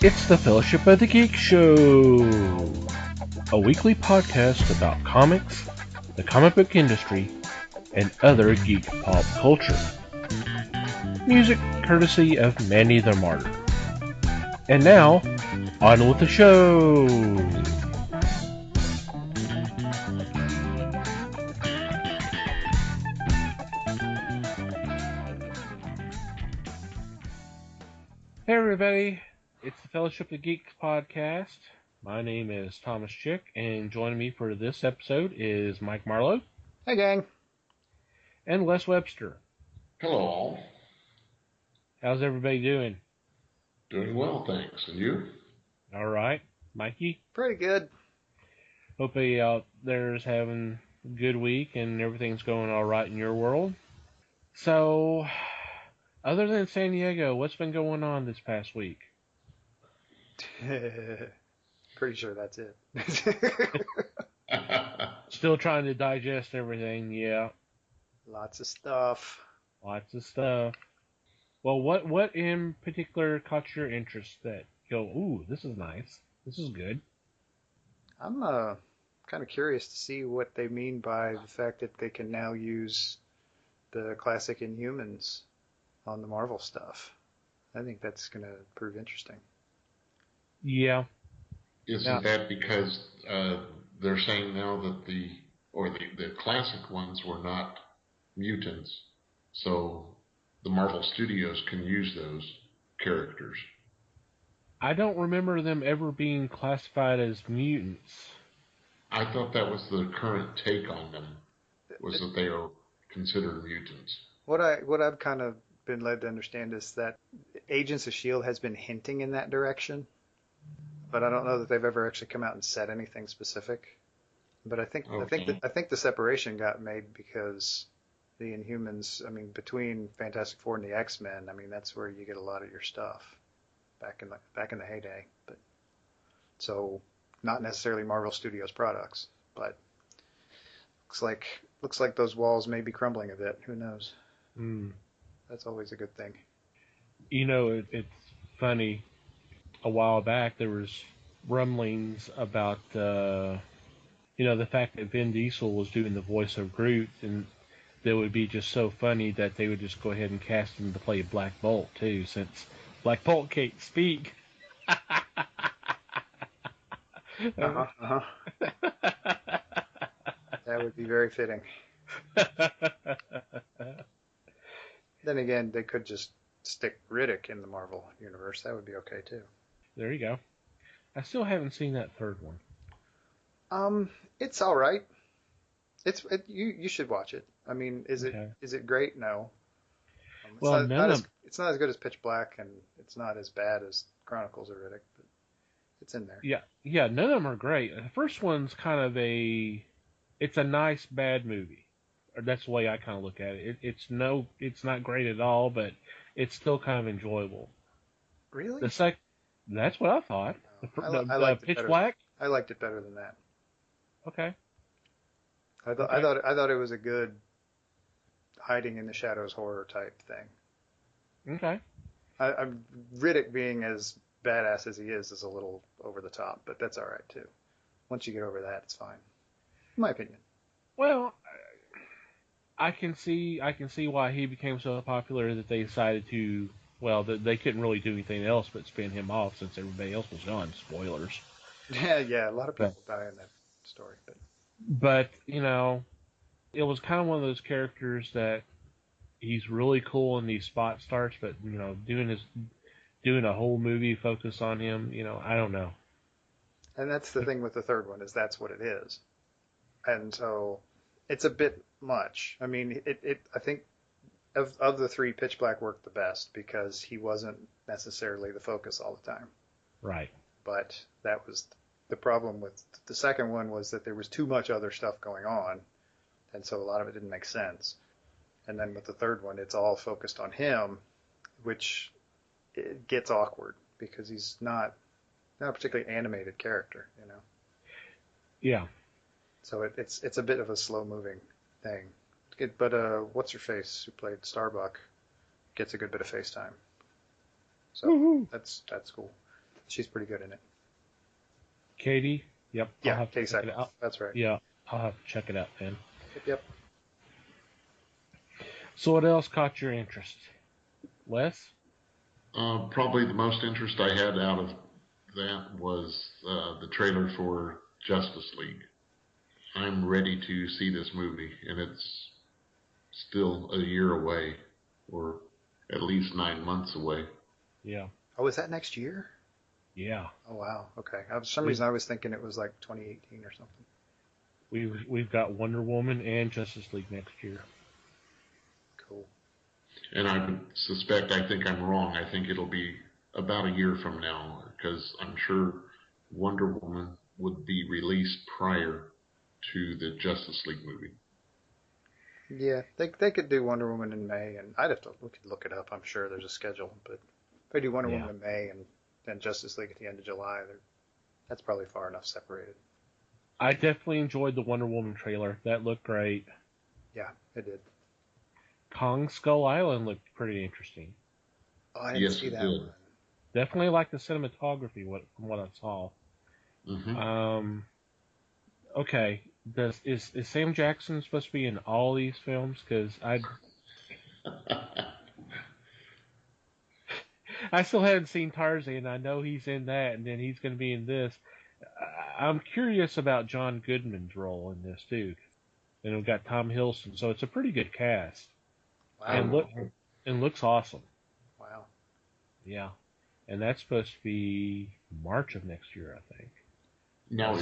It's the Fellowship of the Geek Show, a weekly podcast about comics, the comic book industry, and other geek pop culture. Music courtesy of Manny the Martyr. And now, on with the show! Hey everybody, it's the Fellowship of the Geeks podcast. My name is Thomas Chick, and joining me for this episode is Mike Marlowe. Hey gang. And Les Webster. Hello all. How's everybody doing? Doing well, thanks. And you? Alright. Mikey? Pretty good. Hope everybody out there is having a good week and everything's going alright in your world. So, other than San Diego, what's been going on this past week? Pretty sure that's it. Still trying to digest everything, yeah. Lots of stuff. Lots of stuff. Well, what in particular caught your interest that you go, ooh, this is nice. This is good. I'm kind of curious to see what they mean by the fact that they can now use the classic Inhumans on the Marvel stuff. I think that's going to prove interesting. Yeah. Isn't that because they're saying now that the classic ones were not mutants, so the Marvel Studios can use those characters? I don't remember them ever being classified as mutants. I thought that was the current take on them, was that they are considered mutants. What I've kind of been led to understand is that Agents of S.H.I.E.L.D. has been hinting in that direction, but I don't know that they've ever actually come out and said anything specific. But I think the separation got made because the Inhumans, I mean, between Fantastic Four and the X-Men, I mean, that's where you get a lot of your stuff back in the heyday. But so not necessarily Marvel Studios products, but looks like those walls may be crumbling a bit. Who knows? That's always a good thing. You know, it's funny. A while back, there was rumblings about the fact that Vin Diesel was doing the voice of Groot, and that would be just so funny that they would just go ahead and cast him to play Black Bolt too, since Black Bolt can't speak. That would be very fitting. Then again, they could just stick Riddick in the Marvel universe. That would be okay too. There you go. I still haven't seen that third one. It's all right. You should watch it. I mean, is it great? No. It's not as good as Pitch Black, and it's not as bad as Chronicles of Riddick, but it's in there. Yeah, none of them are great. The first one's kind of it's a nice bad movie. Or that's the way I kind of look at it. It's not great at all, but it's still kind of enjoyable. Really? That's what I thought. No, I liked Pitch Black? I liked it better than that. Okay. I thought it was a good hiding in the shadows horror type thing. Okay. Riddick being as badass as he is a little over the top, but that's all right too. Once you get over that, it's fine. In my opinion. Well, I can see why he became so popular that they decided to. Well, they couldn't really do anything else but spin him off since everybody else was gone. Spoilers. Yeah, a lot of people die in that story. But it was kind of one of those characters that he's really cool in these spot starts, but doing a whole movie focus on him, I don't know. And that's the thing with the third one, is that's what it is. And so it's a bit much. I mean, I think of the three, Pitch Black worked the best because he wasn't necessarily the focus all the time. Right. But that was the problem with the second one, was that there was too much other stuff going on, and so a lot of it didn't make sense. And then with the third one, it's all focused on him, which it gets awkward because he's not a particularly animated character, Yeah. So it's a bit of a slow moving thing. But what's her face, who played Starbuck, gets a good bit of face time. So that's cool. She's pretty good in it. Katie? Yep. I'll Yeah, have to Katie check it Sackhoff. out. That's right. Yeah, I'll have to check it out then. Yep. So what else caught your interest? Les? Probably the most interest I had out of that was the trailer for Justice League. I'm ready to see this movie, and it's still a year away, or at least 9 months away. Yeah. Oh, is that next year? Yeah. Oh, wow. Okay. For some reason, I was thinking it was like 2018 or something. We've got Wonder Woman and Justice League next year. Cool. And I would suspect, I think I'm wrong, I think it'll be about a year from now, because I'm sure Wonder Woman would be released prior to the Justice League movie. Yeah, they could do Wonder Woman in May, and I'd have to look it up. I'm sure there's a schedule, but if they do Wonder Woman in May and then Justice League at the end of July, that's probably far enough separated. I definitely enjoyed the Wonder Woman trailer. That looked great. Yeah, it did. Kong Skull Island looked pretty interesting. Oh, I didn't see that one. Definitely like the cinematography from what I saw. Mm-hmm. Okay, is Sam Jackson supposed to be in all these films? Because I still haven't seen Tarzan. I know he's in that, and then he's going to be in this. I'm curious about John Goodman's role in this too. And we've got Tom Hiddleston, so it's a pretty good cast. Wow. And looks awesome. Wow. Yeah. And that's supposed to be March of next year, I think. Now,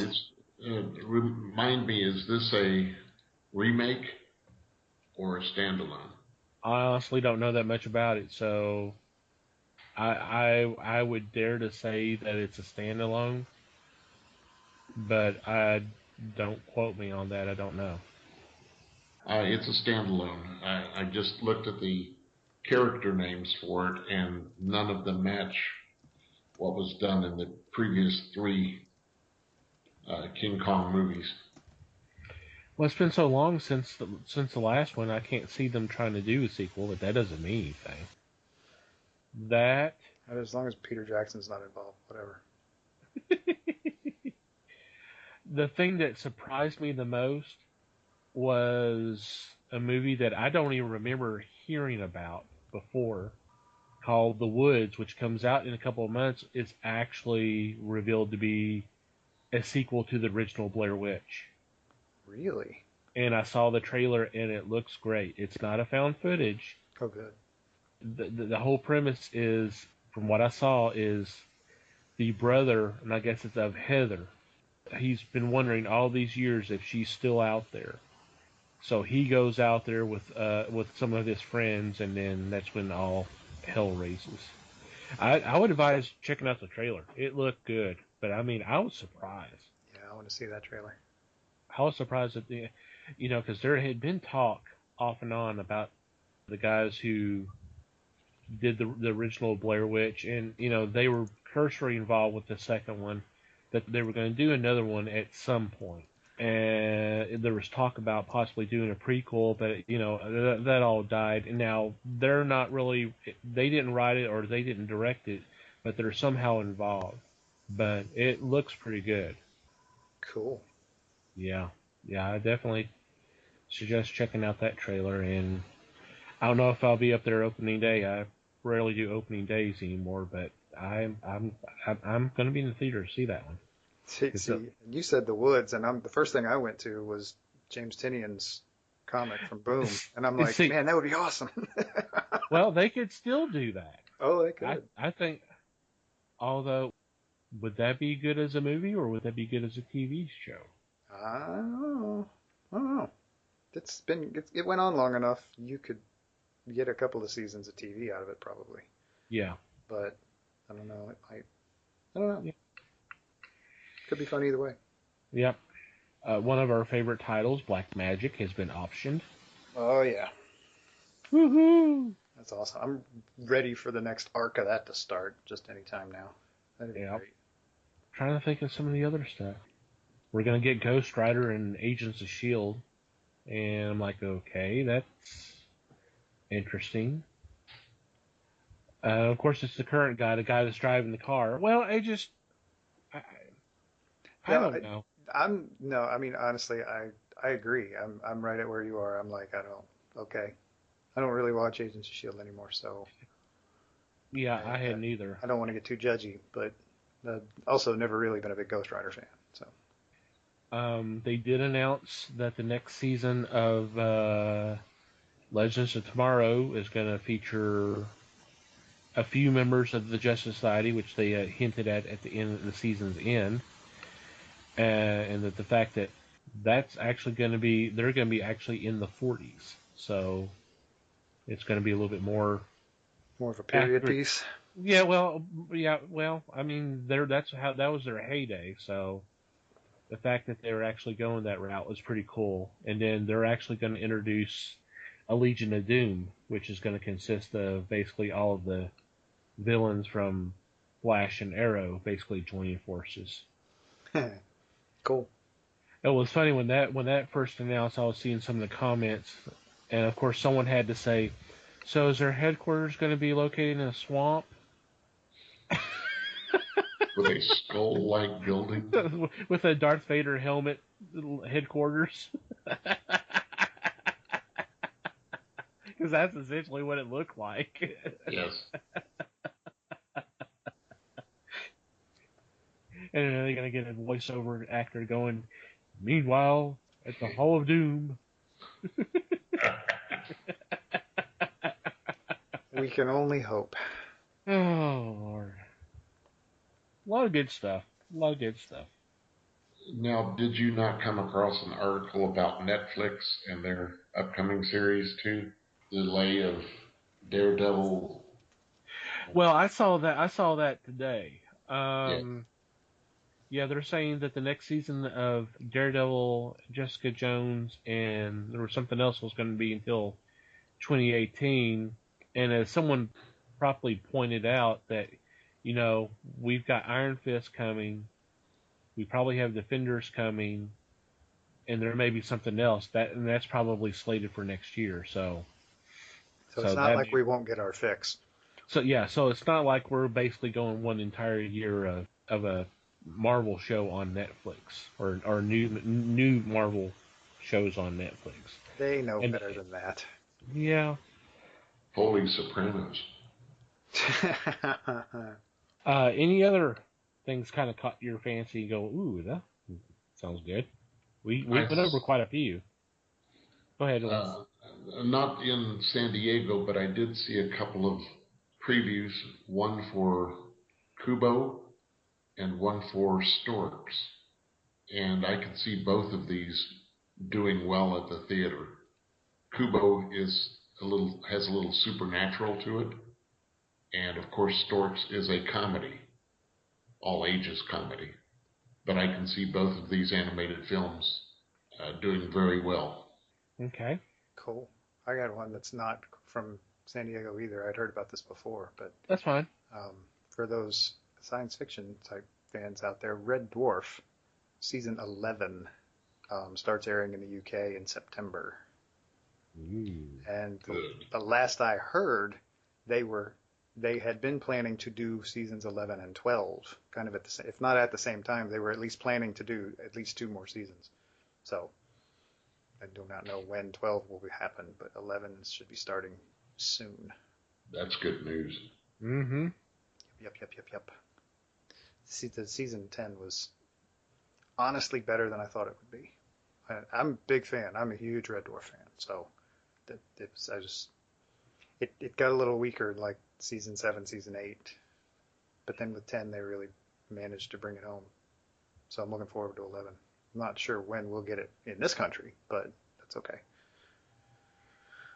remind me, is this a remake or a standalone? I honestly don't know that much about it, so I would dare to say that it's a standalone, but don't quote me on that. I don't know. It's a standalone. I just looked at the character names for it, and none of them match what was done in the previous 3 King Kong movies. Well, it's been so long since the last one. I can't see them trying to do a sequel, but that doesn't mean anything. As long as Peter Jackson's not involved, whatever. The thing that surprised me the most was a movie that I don't even remember hearing about before, called The Woods, which comes out in a couple of months. It's actually revealed to be a sequel to the original Blair Witch. Really? And I saw the trailer, and it looks great. It's not a found footage. Oh, good. The whole premise is, from what I saw, is the brother, and I guess it's of Heather. He's been wondering all these years if she's still out there. So he goes out there with some of his friends, and then that's when all hell raises. I would advise checking out the trailer. It looked good, but I mean, I was surprised. Yeah, I want to see that trailer. I was surprised that because there had been talk off and on about the guys who did the original Blair Witch, and they were cursory involved with the second one, that they were going to do another one at some point. And there was talk about possibly doing a prequel, but that all died. And now they're not really, they didn't write it or they didn't direct it, but they're somehow involved. But it looks pretty good. Cool. Yeah, I definitely suggest checking out that trailer. And I don't know if I'll be up there opening day. I rarely do opening days anymore, but I'm going to be in the theater to see that one. See, you said The Woods, and the first thing I went to was James Tinian's comic from Boom, and I'm like, man, that would be awesome. Well, they could still do that. Oh, they could. I think, although, would that be good as a movie, or would that be good as a TV show? I don't know. It went on long enough. You could get a couple of seasons of TV out of it, probably. Yeah. But I don't know. I don't know. Yeah. Could be fun either way. Yep. One of our favorite titles, Black Magic, has been optioned. Oh, yeah. Woohoo! That's awesome. I'm ready for the next arc of that to start just any time now. That'd be great. Trying to think of some of the other stuff. We're going to get Ghost Rider and Agents of S.H.I.E.L.D. And I'm like, okay, that's interesting. Of course, it's the current guy, the guy that's driving the car. Well, I, I Yeah, don't know. I'm no, I mean honestly, I agree. I'm right at where you are. I'm like, I don't. Okay, I don't really watch Agents of Shield anymore, so Yeah, I I I, hadn't either. I don't want to get too judgy, but also never really been a big Ghost Rider fan. So They did announce that the next season of Legends of Tomorrow is going to feature a few members of the Justice Society, which they hinted at the end of the season's end, and that the fact that that's actually going to be they're going to be actually in the 40s, so it's going to be a little bit more more of a period accurate. piece. Yeah, well, I mean, that's how that was their heyday. So the fact that they were actually going that route was pretty cool. And then they're actually going to introduce a Legion of Doom, which is going to consist of basically all of the villains from Flash and Arrow basically joining forces. Cool. It was funny when that first announced. I was seeing some of the comments, and of course, someone had to say, "So is their headquarters going to be located in a swamp With a skull-like building. with a Darth Vader helmet headquarters?" Because that's essentially what it looked like. Yes. And then they're going to get a voiceover actor going, "Meanwhile, at the Hall of Doom." We can only hope. Oh, Lord. A lot of good stuff. A lot of good stuff. Now, did you not come across an article about Netflix and their upcoming series too? The delay of Daredevil. Well, I saw that today. Yeah. Yeah, they're saying that the next season of Daredevil, Jessica Jones, and there was something else was going to be until 2018. And as someone properly pointed out, that we've got Iron Fist coming, we probably have Defenders coming, and there may be something else and that's probably slated for next year. So it's So not that like we won't get our fix. so it's not like we're basically going one entire year of a Marvel show on Netflix or new Marvel shows on Netflix. They know And better than that. yeah, Holy Sopranos. any other things kind of caught your fancy? And go, ooh, that sounds good. We I, went over quite a few. Go ahead. uh, not in San Diego, but I did see a couple of previews, one for Kubo and one for Storks. And I could see both of these doing well at the theater. Kubo has a little supernatural to it, and of course Storks is a comedy, all ages comedy. But I can see both of these animated films doing very well. Okay, Cool. I got one that's not from San Diego either. I'd heard about this before, but that's fine. for those science fiction type fans out there, Red Dwarf season 11 starts airing in the UK in September. Ooh. And Good. the last I heard, they had been planning to do seasons 11 and 12 kind of at the if not at the same time, they were at least planning to do at least two more seasons. So I do not know when 12 will happen, but 11 should be starting soon. That's good news. Mm-hmm. Yep. See, the season 10 was honestly better than I thought it would be. I'm a big fan. I'm a huge Red Dwarf fan. So it got a little weaker like season 7, season 8. But then with 10, they really managed to bring it home. So I'm looking forward to 11. I'm not sure when we'll get it in this country, but that's okay.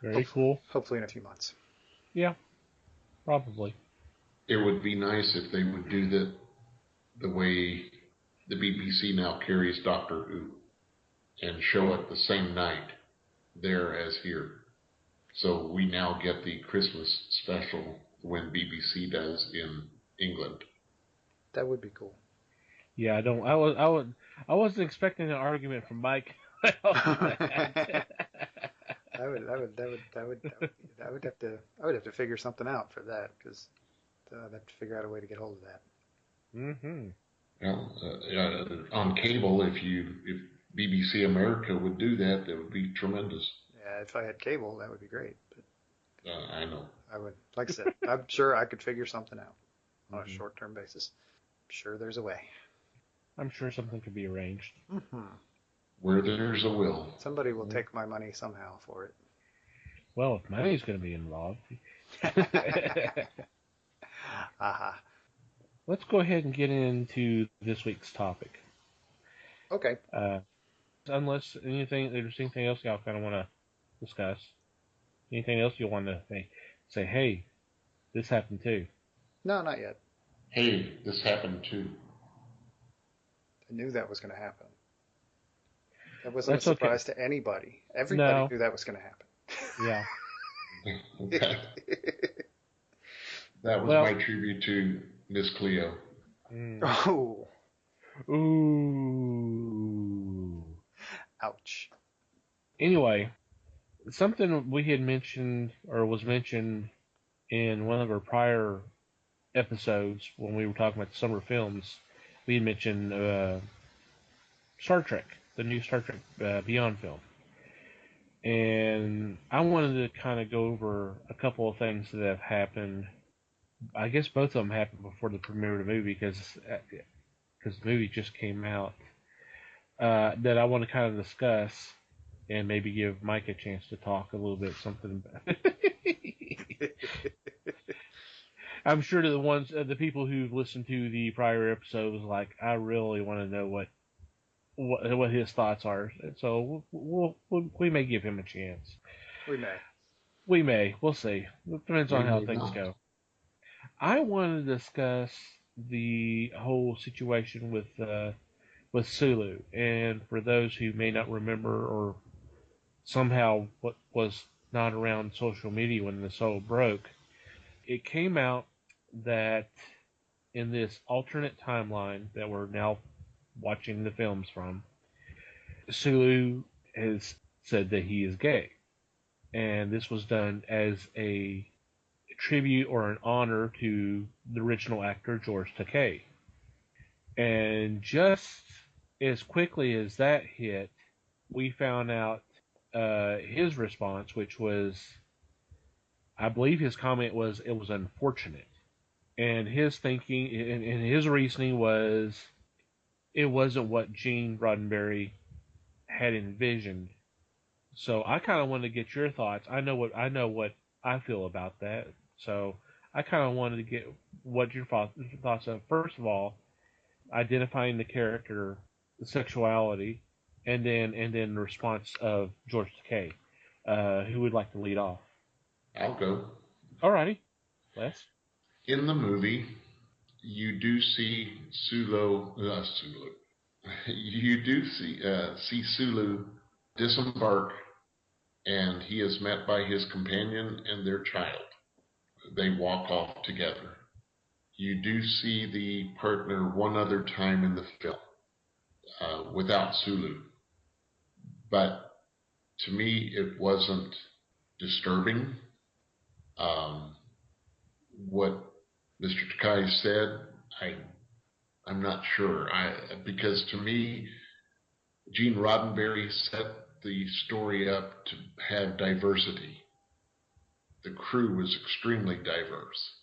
Very cool. Hopefully in a few months. Yeah, probably. It would be nice if they would do the way the BBC now carries Doctor Who and show it the same night there as here. So we now get the Christmas special when BBC does in England. That would be cool. Yeah, I don't. I wasn't expecting an argument from Mike. that would I would have to figure something out for that, because I'd have to figure out a way to get hold of that. Mm-hmm. Well, on cable, if BBC America would do that, that would be tremendous. Yeah, if I had cable, that would be great. But I know. I would, like I said, I'm sure I could figure something out on a short-term basis. I'm sure there's a way. I'm sure something could be arranged. Mm-hmm. Where there's a will. Somebody will take my money somehow for it. Well, if money's going to be involved. Aha. Let's go ahead and get into this week's topic. Okay. Unless there's anything else y'all kind of want to discuss. Anything else you want to say, hey, this happened too. No, not yet. Hey, this happened too. I knew that was going to happen. That wasn't a surprise to anybody. Everybody knew that was going to happen. Yeah. That was my tribute to Miss Cleo. Oh. Ooh. Ouch. Anyway, something we had mentioned, or was mentioned in one of our prior episodes when we were talking about the summer films, we had mentioned Star Trek, the new Star Trek Beyond film. And I wanted to kind of go over a couple of things that have happened. I guess both of them happened before the premiere of the movie because the movie just came out. That I want to kind of discuss and maybe give Mike a chance to talk a little bit something about. I'm sure to the people who've listened to the prior episode was like, I really want to know what his thoughts are. So we may give him a chance. We may. We'll see. It depends on how things go. I want to discuss the whole situation with Sulu, and for those who may not remember or somehow what was not around social media when the show broke, it came out that in this alternate timeline that we're now watching the films from, Sulu has said that he is gay. And this was done as a tribute or an honor to the original actor George Takei. And just as quickly as that hit, we found out his response, which was, I believe his comment was, it was unfortunate. And his thinking and his reasoning was, it wasn't what Gene Roddenberry had envisioned. So I kind of wanted to get your thoughts. I know what I feel about that. So I kind of wanted to get what your thoughts are. First of all, identifying the character, the sexuality, and then the response of George Takei. Who would like to lead off? I'll go. Alrighty, Les. In the movie, you do see Sulu. You do see Sulu disembark, and he is met by his companion and their child. They walk off together. You do see the partner one other time in the film without Sulu. But to me, it wasn't disturbing. What Mr. Takei said, I'm not sure. Because to me, Gene Roddenberry set the story up to have diversity. The crew was extremely diverse.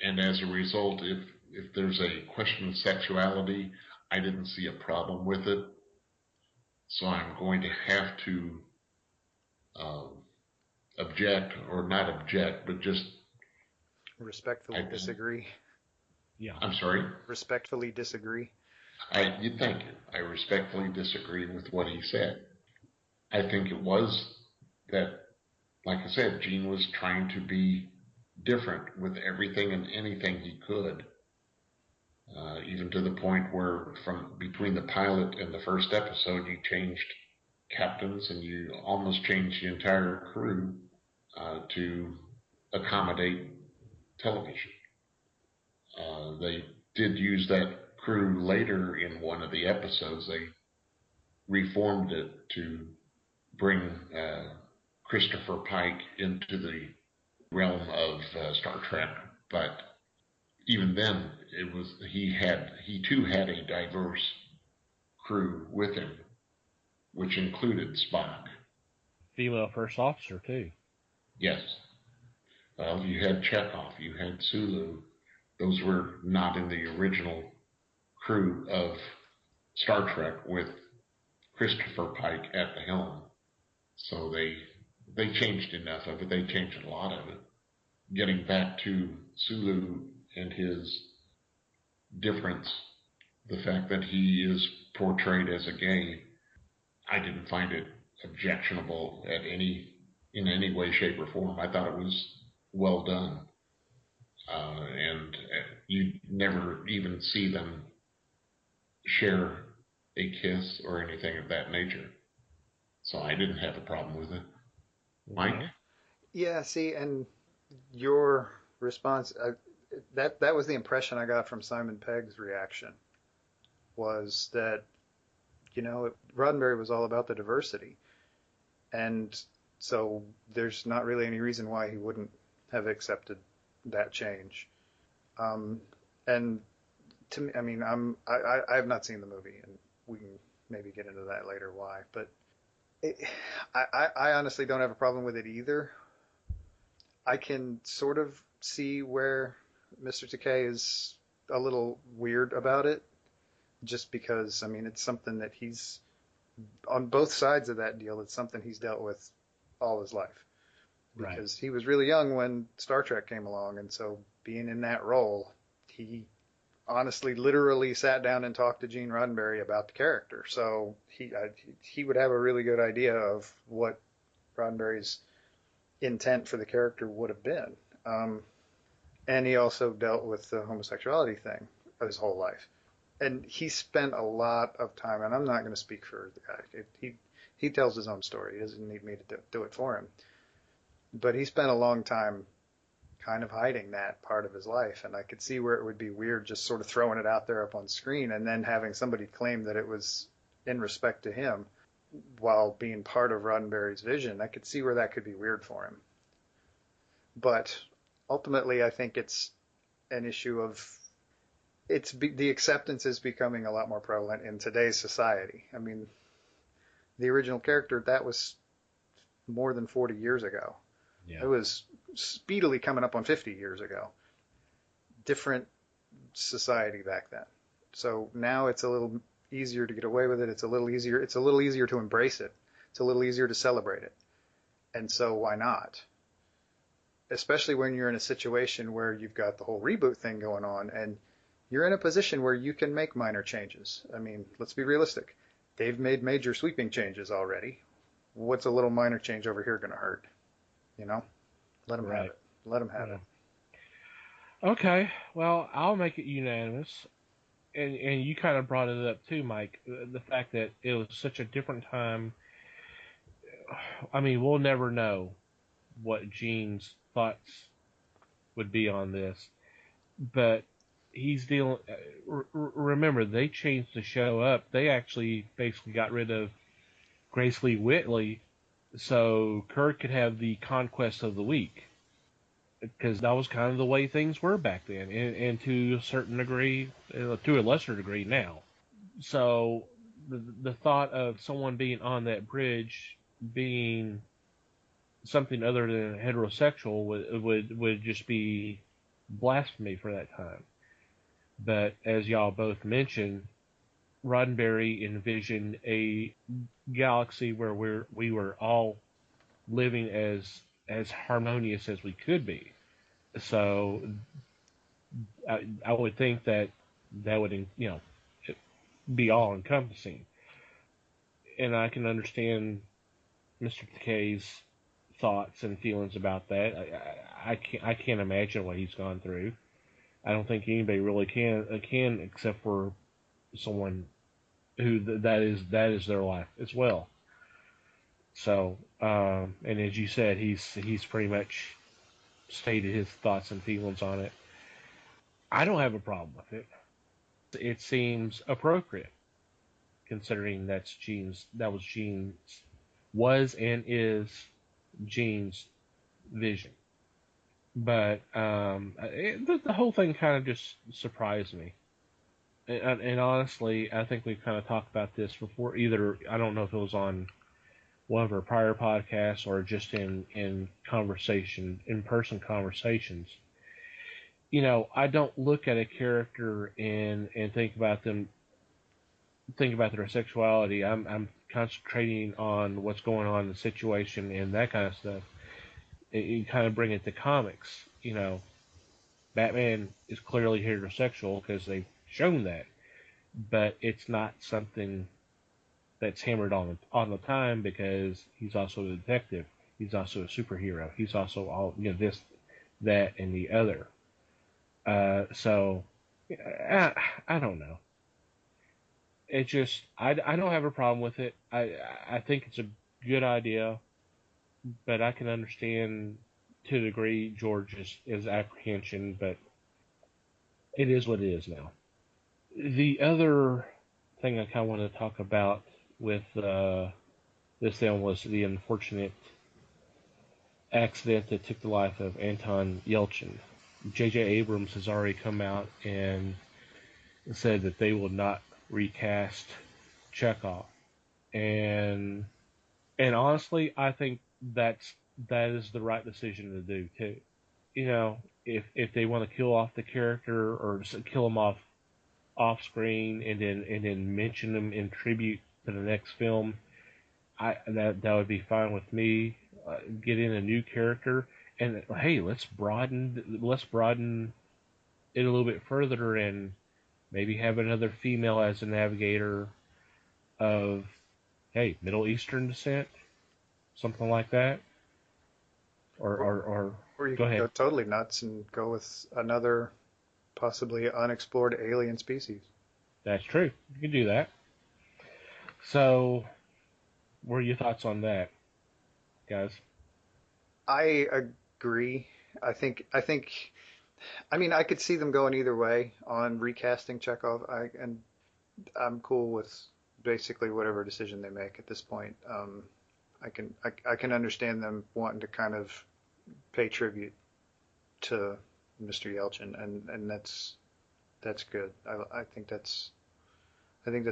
And as a result, if there's a question of sexuality, I didn't see a problem with it. So I'm going to have to object, or not object, but just respectfully disagree. Yeah. I'm sorry? Respectfully disagree. Thank you. I respectfully disagree with what he said. I think it was that, like I said, Gene was trying to be different with everything and anything he could. Even to the point where from between the pilot and the first episode, you changed captains and you almost changed the entire crew to accommodate television. They did use that crew later in one of the episodes. They reformed it to bring Christopher Pike into the realm of Star Trek, but even then, he too had a diverse crew with him, which included Spock. Female first officer too. Yes. Well, you had Chekhov, you had Sulu. Those were not in the original crew of Star Trek with Christopher Pike at the helm. So they changed enough of it. They changed a lot of it. Getting back to Sulu and his difference, the fact that he is portrayed as a gay, I didn't find it objectionable in any way, shape, or form. I thought it was well done. And you never even see them share a kiss or anything of that nature. So I didn't have a problem with it. Mike? Yeah, see, and your response, that was the impression I got from Simon Pegg's reaction, was that, Roddenberry was all about the diversity. And so there's not really any reason why he wouldn't have accepted that change. And to me, I mean, I have not seen the movie, and we can maybe get into that later why, but I honestly don't have a problem with it either. I can sort of see where Mr. Takei is a little weird about it, just because, I mean, it's something that he's, on both sides of that deal, it's something he's dealt with all his life. Because he was really young when Star Trek came along, and so being in that role, he honestly literally sat down and talked to Gene Roddenberry about the character. So he would have a really good idea of what Roddenberry's intent for the character would have been. And he also dealt with the homosexuality thing his whole life. And he spent a lot of time, and I'm not going to speak for the guy. He tells his own story. He doesn't need me to do it for him. But he spent a long time kind of hiding that part of his life. And I could see where it would be weird just sort of throwing it out there up on screen and then having somebody claim that it was in respect to him while being part of Roddenberry's vision. I could see where that could be weird for him. But ultimately, I think it's an issue of the acceptance is becoming a lot more prevalent in today's society. I mean, the original character, that was more than 40 years ago. Yeah. It was speedily coming up on 50 years ago. Different society back then. So now it's a little easier to get away with it. It's a little easier to embrace it. It's a little easier to celebrate it. And so why not? Especially when you're in a situation where you've got the whole reboot thing going on and you're in a position where you can make minor changes. I mean, let's be realistic. They've made major sweeping changes already. What's a little minor change over here going to hurt? You know, let them have it. Let them have it. Okay, well, I'll make it unanimous. And you kind of brought it up too, Mike. The fact that it was such a different time. I mean, we'll never know what Gene's thoughts would be on this. But he's dealing. Remember, they changed the show up. They actually basically got rid of Grace Lee Whitley so Kirk could have the conquest of the week, because that was kind of the way things were back then, and to a certain degree, to a lesser degree now. So the thought of someone being on that bridge being something other than heterosexual would just be blasphemy for that time. But as y'all both mentioned, Roddenberry envisioned a galaxy where we were all living as harmonious as we could be. So I would think that would, be all encompassing. And I can understand Mr. Takei's thoughts and feelings about that. I can't imagine what he's gone through. I don't think anybody really can except for someone who that is their life as well. So, and as you said, he's pretty much stated his thoughts and feelings on it. I don't have a problem with it. It seems appropriate, considering that was Gene's was and is Gene's vision. But the whole thing kind of just surprised me. And honestly, I think we've kind of talked about this before. Either, I don't know if it was on one of our prior podcasts or just in conversation, in-person conversations. I don't look at a character and think about their sexuality. I'm concentrating on what's going on in the situation and that kind of stuff. You kind of bring it to comics. Batman is clearly heterosexual because they've shown that, but it's not something that's hammered on the time because he's also a detective. He's also a superhero. He's also all this, that, and the other. So I don't know. It just I don't have a problem with it. I think it's a good idea, but I can understand to a degree George's apprehension, but it is what it is now. The other thing I kind of want to talk about with this film was the unfortunate accident that took the life of Anton Yelchin. J.J. Abrams has already come out and said that they will not recast Chekhov, and honestly, I think that is the right decision to do too. If they want to kill off the character or kill him off screen and then mention them in tribute to the next film, that would be fine with me. Get in a new character, and hey, let's broaden it a little bit further, and maybe have another female as a navigator of, hey, Middle Eastern descent, something like that. Or you Go can ahead. go totally nuts and go with another possibly unexplored alien species. That's true. You can do that. So, what are your thoughts on that, guys? I agree. I mean, I could see them going either way on recasting Chekhov. I'm cool with basically whatever decision they make at this point. I can understand them wanting to kind of pay tribute to Mr. Yelchin, and that's good. I think that's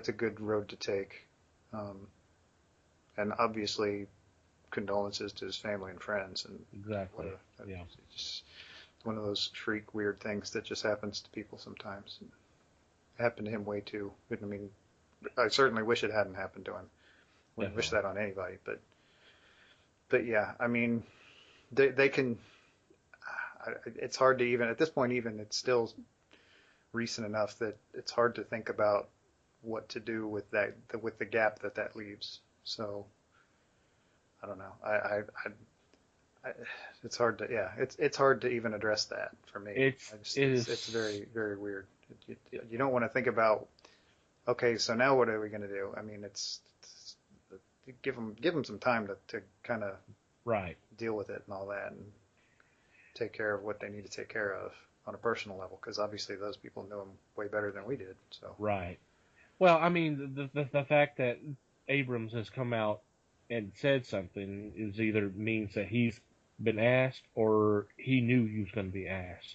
a good road to take. Um, and obviously condolences to his family and friends. And Exactly. Yeah. it's just one of those freak weird things that just happens to people sometimes. It happened to him way too. I mean, I certainly wish it hadn't happened to him. Wouldn't wish that on anybody, but yeah, I mean, they can. It's hard to even at this point. Even it's still recent enough that it's hard to think about what to do with with the gap that leaves. So I don't know. It's hard to it's hard to even address that for me. It's very very weird. You don't want to think about, okay, so now what are we going to do? I mean, it's give them some time to kind of right deal with it and all that, and take care of what they need to take care of on a personal level, because obviously those people knew him way better than we did. So right. Well, I mean, the fact that Abrams has come out and said something is either means that he's been asked or he knew he was going to be asked.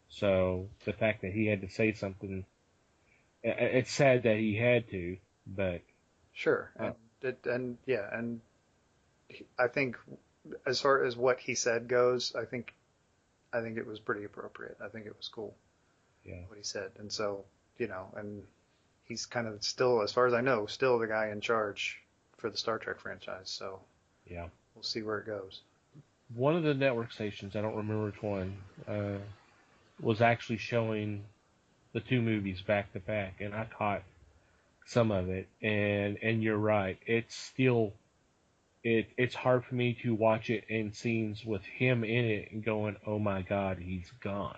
So the fact that he had to say something, it's sad that he had to, but sure, and I think as far as what he said goes, I think it was pretty appropriate. I think it was cool yeah, what he said, and so and he's kind of still, as far as I know, still the guy in charge for the Star Trek franchise. So yeah. we'll see where it goes. One of the network stations, I don't remember which one, was actually showing the two movies back to back, and I caught some of it. And you're right, it's still it's hard for me to watch it in scenes with him in it and going, oh my God, he's gone.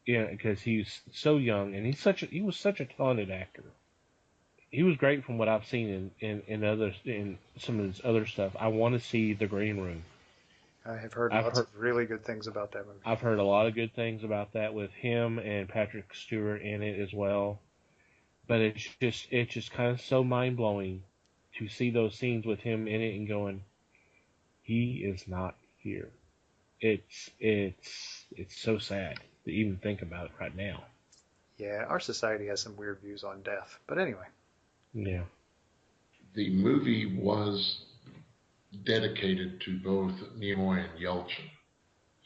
Yeah, because he's so young and he was such a talented actor. He was great from what I've seen in some of his other stuff. I want to see The Green Room. I have heard I've lots heard of really good things about that movie. I've heard a lot of good things about that with him and Patrick Stewart in it as well. But it's just kind of so mind blowing to see those scenes with him in it and going, He is not here. It's so sad to even think about it right now. Yeah, our society has some weird views on death. But anyway. Yeah. The movie was dedicated to both Nimoy and Yelchin,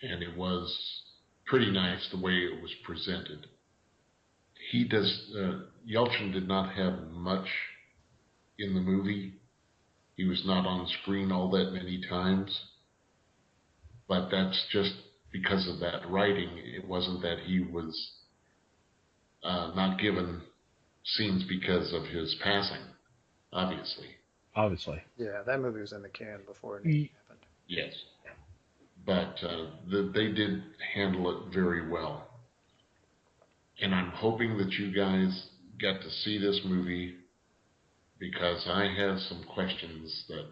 and it was pretty nice the way it was presented. Yelchin did not have much in the movie. He was not on screen all that many times, but that's just because of that writing. It wasn't that he was not given scenes because of his passing, obviously. Obviously. Yeah, that movie was in the can before anything happened. Yes. But they did handle it very well. And I'm hoping that you guys get to see this movie, because I have some questions that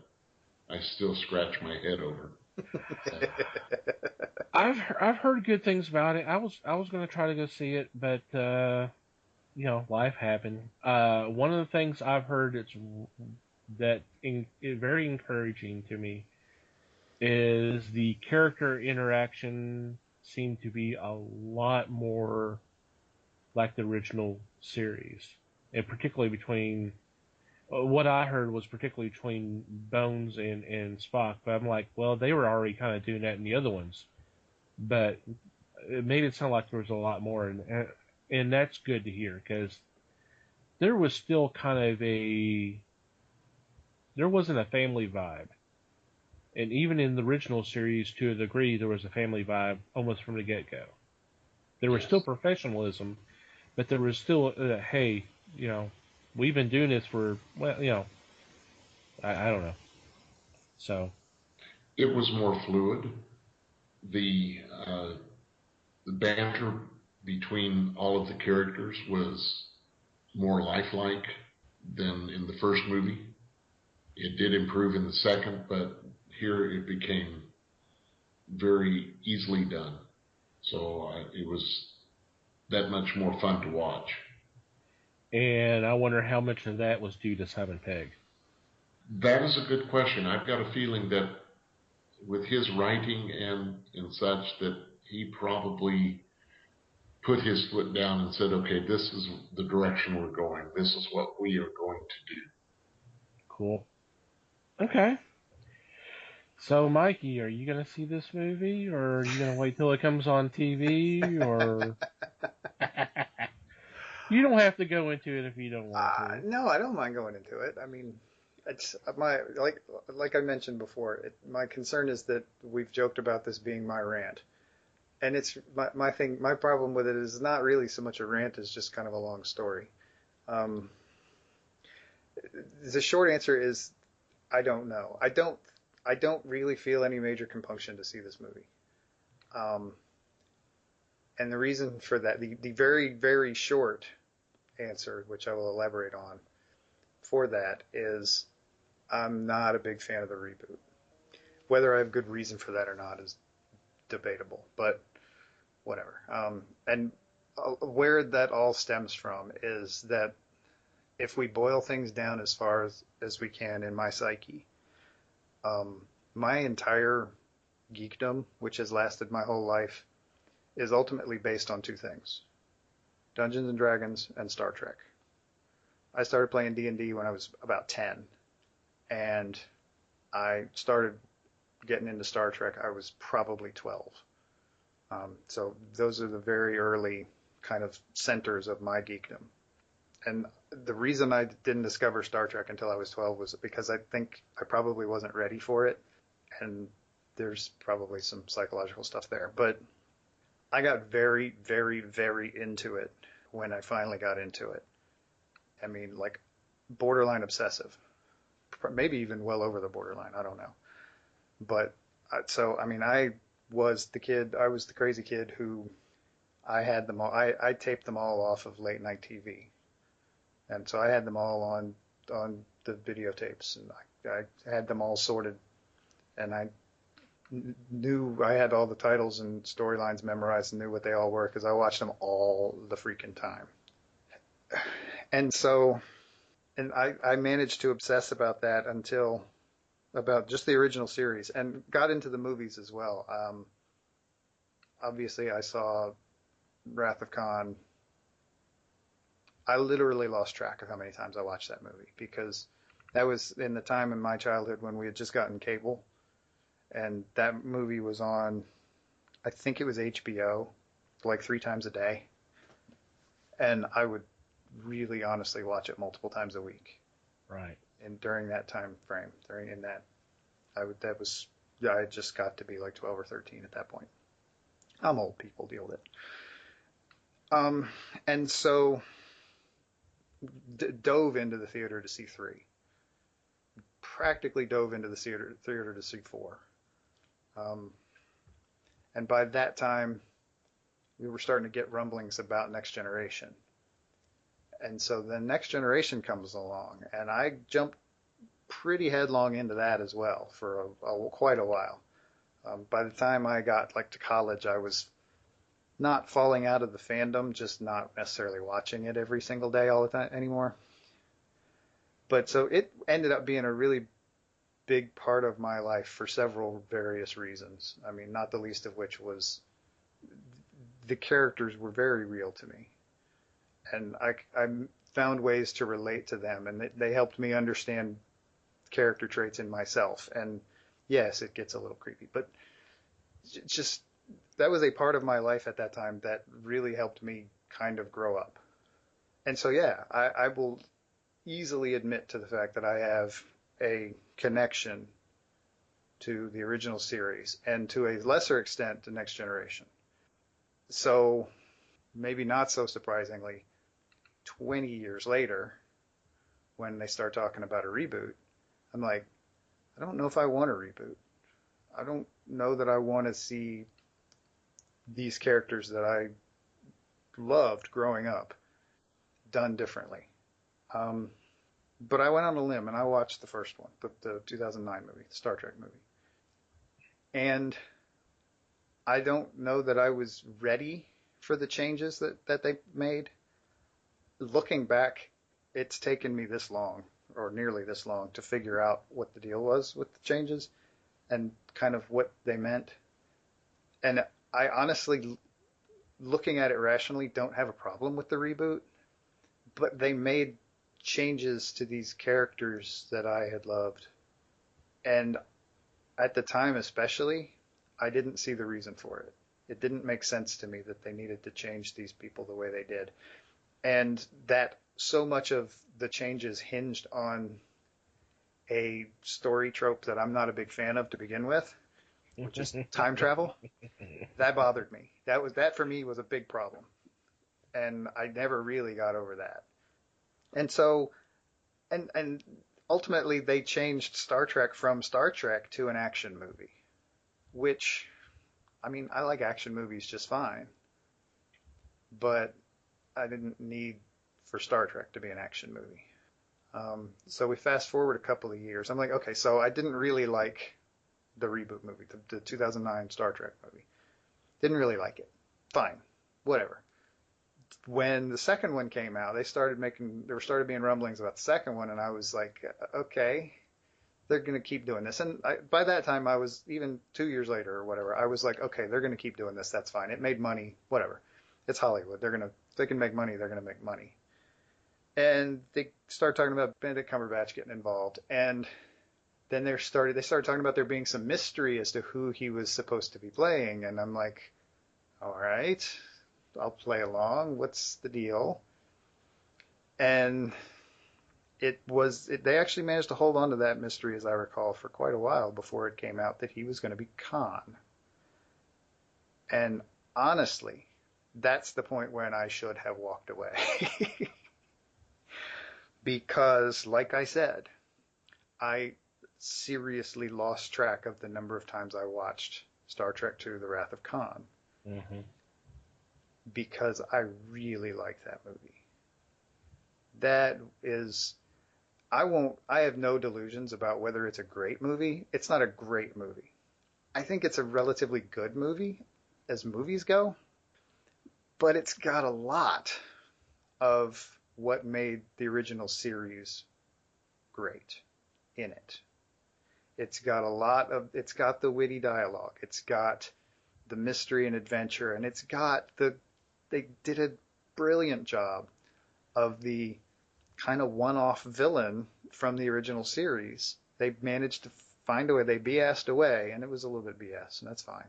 I still scratch my head over. I've heard good things about it. I was gonna try to go see it, but life happened. One of the things I've heard is very encouraging to me is the character interaction seemed to be a lot more like the original series, and particularly between what I heard was particularly between Bones and Spock. But I'm like, well, they were already kind of doing that in the other ones, but it made it sound like there was a lot more, and that's good to hear, because there was still kind of there wasn't a family vibe. And even in the original series, to a degree, there was a family vibe almost from the get-go. There was still professionalism, but there was still, hey, we've been doing this for, well, I don't know. So. It was more fluid. The banter between all of the characters was more lifelike than in the first movie. It did improve in the second, but here it became very easily done. So it was that much more fun to watch. And I wonder how much of that was due to Simon Pegg. That is a good question. I've got a feeling that with his writing and such, that he probably put his foot down and said, okay, this is the direction we're going. This is what we are going to do. Cool. Okay. So, Mikey, are you going to see this movie, or are you going to wait till it comes on TV, or... You don't have to go into it if you don't want to. No, I don't mind going into it. I mean, it's like I mentioned before. My concern is that we've joked about this being my rant, and it's my thing. My problem with it is not really so much a rant as just kind of a long story. The short answer is I don't know. I don't really feel any major compunction to see this movie. And the reason for that, the very, very short answer, which I will elaborate on for that, is I'm not a big fan of the reboot. Whether I have good reason for that or not is debatable, but whatever. And where that all stems from is that if we boil things down as far as we can in my psyche, my entire geekdom, which has lasted my whole life, is ultimately based on two things: Dungeons and Dragons and Star Trek. I started playing D&D when I was about 10, and I started getting into Star Trek. I was probably 12. So those are the very early kind of centers of my geekdom. And the reason I didn't discover Star Trek until I was 12 was because I think I probably wasn't ready for it, and there's probably some psychological stuff there. But I got very, very, very into it when I finally got into it. I mean, like borderline obsessive, maybe even well over the borderline. I don't know. But so, I mean, I was the crazy kid who I had them all. I taped them all off of late night TV. And so I had them all on the videotapes, and I had them all sorted, and I knew I had all the titles and storylines memorized and knew what they all were because I watched them all the freaking time. And so, and I managed to obsess about that until about just the original series and got into the movies as well. Obviously, I saw Wrath of Khan. I literally lost track of how many times I watched that movie because that was in the time in my childhood when we had just gotten cable, and that movie was on, I think it was HBO, like 3 times a day, and I would really honestly watch it multiple times a week. Right. And during that time frame, I just got to be like 12 or 13 at that point. I'm old, people, deal with it. And so dove into the theater to see 3. Practically dove into the theater to see 4. And by that time, we were starting to get rumblings about Next Generation. And so the Next Generation comes along, and I jumped pretty headlong into that as well for quite a while. By the time I got like to college, I was not falling out of the fandom, just not necessarily watching it every single day all the time anymore. But so it ended up being a really big part of my life for several various reasons. I mean, not the least of which was the characters were very real to me. And I found ways to relate to them, and they helped me understand character traits in myself. And yes, it gets a little creepy, but just that was a part of my life at that time that really helped me kind of grow up. And so, yeah, I will easily admit to the fact that I have a connection to the original series and to a lesser extent the Next Generation. So maybe not so surprisingly, 20 years later, when they start talking about a reboot, I'm like, I don't know if I want a reboot. I don't know that I want to see these characters that I loved growing up done differently. But I went on a limb and I watched the first one, the 2009 movie, the Star Trek movie. And I don't know that I was ready for the changes that they made. Looking back, it's taken me this long, or nearly this long, to figure out what the deal was with the changes and kind of what they meant. And I honestly, looking at it rationally, don't have a problem with the reboot, but they made changes to these characters that I had loved. And at the time especially, I didn't see the reason for it. It didn't make sense to me that they needed to change these people the way they did. And that so much of the changes hinged on a story trope that I'm not a big fan of to begin with, which is time travel. That bothered me. That for me was a big problem. And I never really got over that. And so, and ultimately they changed Star Trek from Star Trek to an action movie, which, I mean, I like action movies just fine, but I didn't need for Star Trek to be an action movie. So we fast forward a couple of years. I'm like, okay, so I didn't really like the reboot movie, the 2009 Star Trek movie. Didn't really like it. Fine, whatever. When the second one came out, there started being rumblings about the second one, and I was like, okay, they're going to keep doing this. And by that time, I was even 2 years later or whatever, I was like, okay, they're going to keep doing this. That's fine. It made money, whatever. It's Hollywood. If they can make money, they're going to make money. And they start talking about Benedict Cumberbatch getting involved. And then they started talking about there being some mystery as to who he was supposed to be playing. And I'm like, all right, I'll play along. What's the deal? And they actually managed to hold on to that mystery, as I recall, for quite a while before it came out that he was going to be Khan. And honestly, that's the point when I should have walked away. Because, like I said, I seriously lost track of the number of times I watched Star Trek II, The Wrath of Khan. Mm-hmm. Because I really like that movie. That is, I have no delusions about whether it's a great movie. It's not a great movie. I think it's a relatively good movie as movies go, but it's got a lot of what made the original series great in it. It's got it's got the witty dialogue. It's got the mystery and adventure, and they did a brilliant job of the kind of one-off villain from the original series. They managed to find a way. They BS'd away, and it was a little bit BS, and that's fine,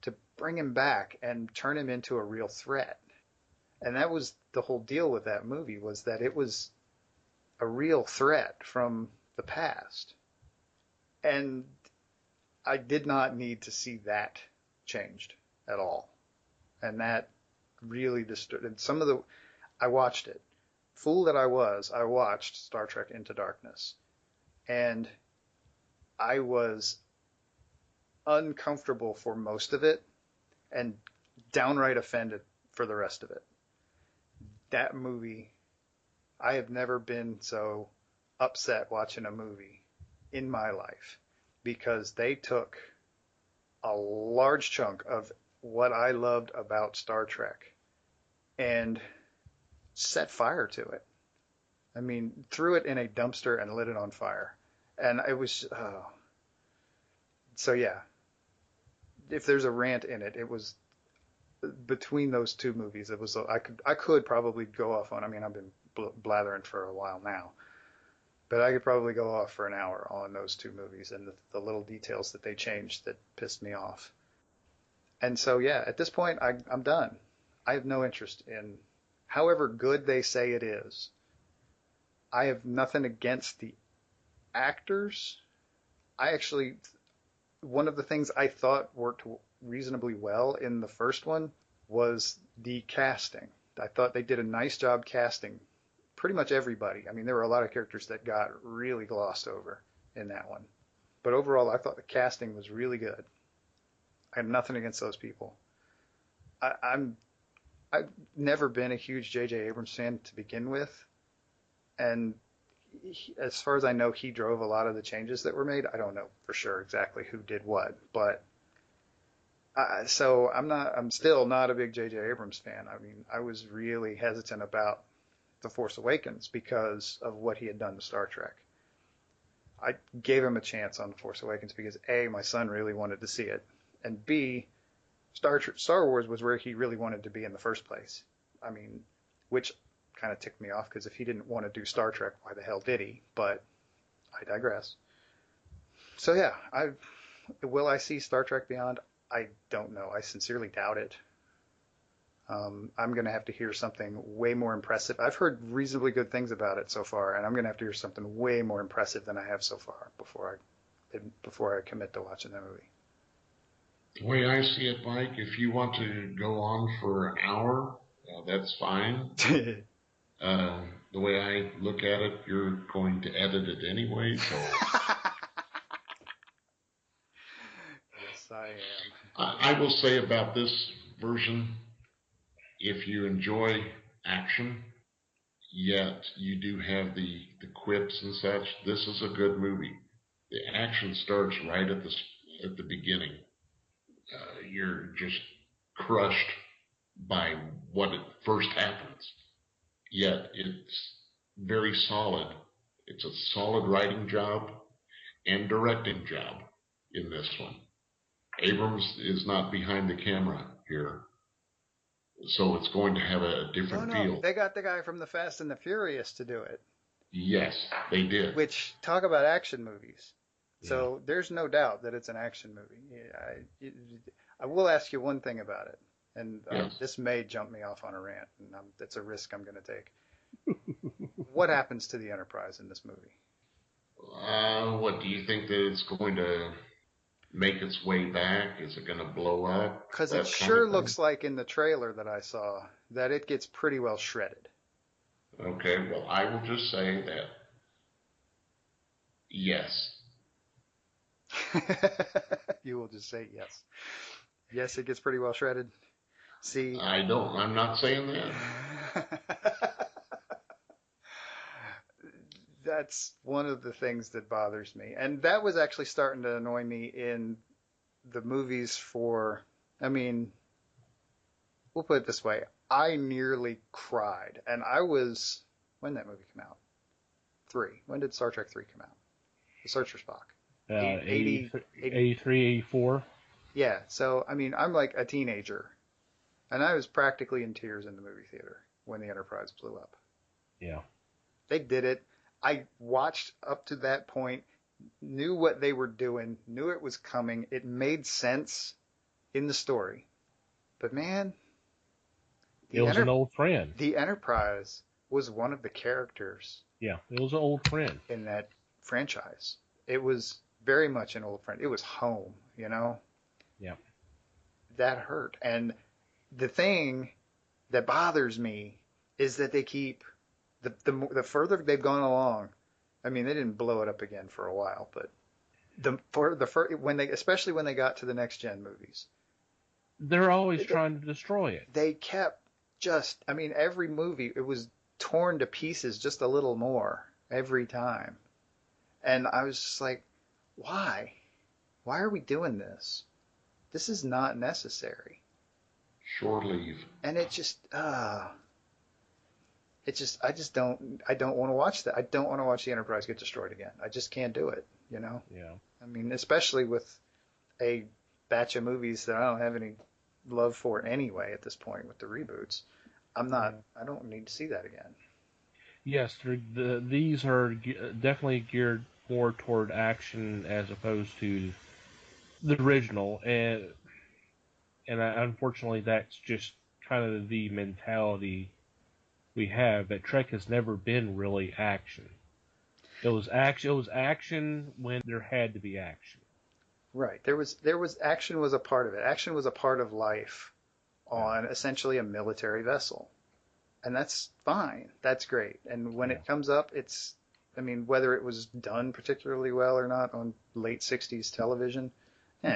to bring him back and turn him into a real threat. And that was the whole deal with that movie, was that it was a real threat from the past. And I did not need to see that changed at all. And that really disturbed some of the. I watched it. Fool that I was, I watched Star Trek Into Darkness. And I was uncomfortable for most of it and downright offended for the rest of it. That movie, I have never been so upset watching a movie in my life, because they took a large chunk of what I loved about Star Trek and set fire to it. I mean, threw it in a dumpster and lit it on fire. And it was, so yeah, if there's a rant in it, it was between those two movies. It was, I could probably go off on, I mean, I've been blathering for a while now, but I could probably go off for an hour on those two movies and the little details that they changed that pissed me off. And so, yeah, at this point, I'm done. I have no interest in, however good they say it is. I have nothing against the actors. One of the things I thought worked reasonably well in the first one was the casting. I thought they did a nice job casting pretty much everybody. I mean, there were a lot of characters that got really glossed over in that one. But overall, I thought the casting was really good. I had nothing against those people. I've never been a huge J.J. Abrams fan to begin with. And as far as I know, he drove a lot of the changes that were made. I don't know for sure exactly who did what, but so I'm still not a big J.J. Abrams fan. I mean, I was really hesitant about The Force Awakens because of what he had done to Star Trek. I gave him a chance on The Force Awakens because A, my son really wanted to see it, and B, Star Wars was where he really wanted to be in the first place. I mean, which kind of ticked me off, because if he didn't want to do Star Trek, why the hell did he? But I digress. So yeah, will I see Star Trek Beyond? I don't know. I sincerely doubt it. I'm going to have to hear something way more impressive. I've heard reasonably good things about it so far, and I'm going to have to hear something way more impressive than I have so far before I commit to watching that movie. The way I see it, Mike, if you want to go on for an hour, that's fine. The way I look at it, you're going to edit it anyway, so. Yes, I am. I will say about this version, if you enjoy action, yet you do have the quips and such, this is a good movie. The action starts right at the beginning. You're just crushed by what it first happens. Yet it's very solid. It's a solid writing job and directing job in this one. Abrams is not behind the camera here, so it's going to have a different feel. They got the guy from the Fast and the Furious to do it. Yes, they did. Which, talk about action movies. Yeah. So there's no doubt that it's an action movie. I will ask you one thing about it, and yes. This may jump me off on a rant, and that's a risk I'm going to take. What happens to the Enterprise in this movie? What do you think that it's going to make its way back? Is it going to blow up? Because it sure looks like in the trailer that I saw that it gets pretty well shredded. Okay, well, I will just say that yes. You will just say yes. Yes, it gets pretty well shredded. See, I'm not saying that. That's one of the things that bothers me. And that was actually starting to annoy me in the movies I mean, we'll put it this way. I nearly cried. And when did that movie come out? 3. When did Star Trek 3 come out? The Search for Spock. 80, 83, 84. Yeah, so I mean, I'm like a teenager, and I was practically in tears in the movie theater when the Enterprise blew up. Yeah. They did it. I watched up to that point, knew what they were doing, knew it was coming. It made sense in the story. But man, It was an old friend. the Enterprise was one of the characters. Yeah, it was an old friend in that franchise. It was very much an old friend. It was home, you know? Yeah. That hurt. And the thing that bothers me is that they keep the further they've gone along. I mean, they didn't blow it up again for a while, but especially when they got to the next gen movies, they're always trying to destroy it. They kept I mean, every movie it was torn to pieces just a little more every time. And I was just like, why? Why are we doing this? This is not necessary. Shore leave. And I don't want to watch that. I don't want to watch the Enterprise get destroyed again. I just can't do it, you know? Yeah. I mean, especially with a batch of movies that I don't have any love for anyway at this point with the reboots. I don't need to see that again. Yes, these are definitely geared more toward action as opposed to the original, and unfortunately that's just kind of the mentality we have. That Trek has never been really action. It was action when there had to be action. Right. There was action was a part of it. Action was a part of life on essentially a military vessel. And that's fine. That's great. And when it comes up, I mean, whether it was done particularly well or not on late 60s television, we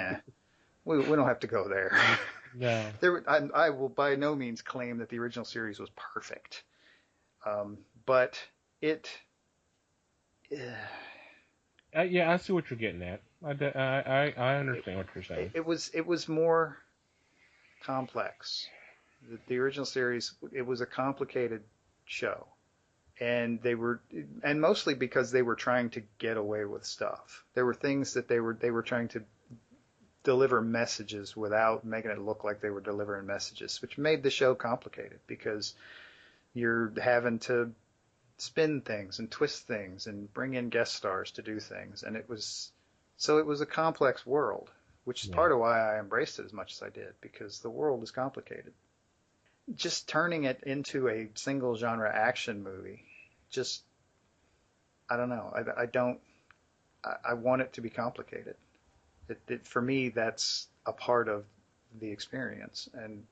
don't have to go there. No. I will by no means claim that the original series was perfect. But it... I see what you're getting at. I understand what you're saying. It was more complex. The original series, it was a complicated show, and mostly because they were trying to get away with stuff. There were things that they were trying to deliver messages without making it look like they were delivering messages, which made the show complicated because you're having to spin things and twist things and bring in guest stars to do things, and it was a complex world, which is part of why I embraced it as much as I did, because the world is complicated. Just turning it into a single genre action movie, I don't know. I want it to be complicated. For me, that's a part of the experience, and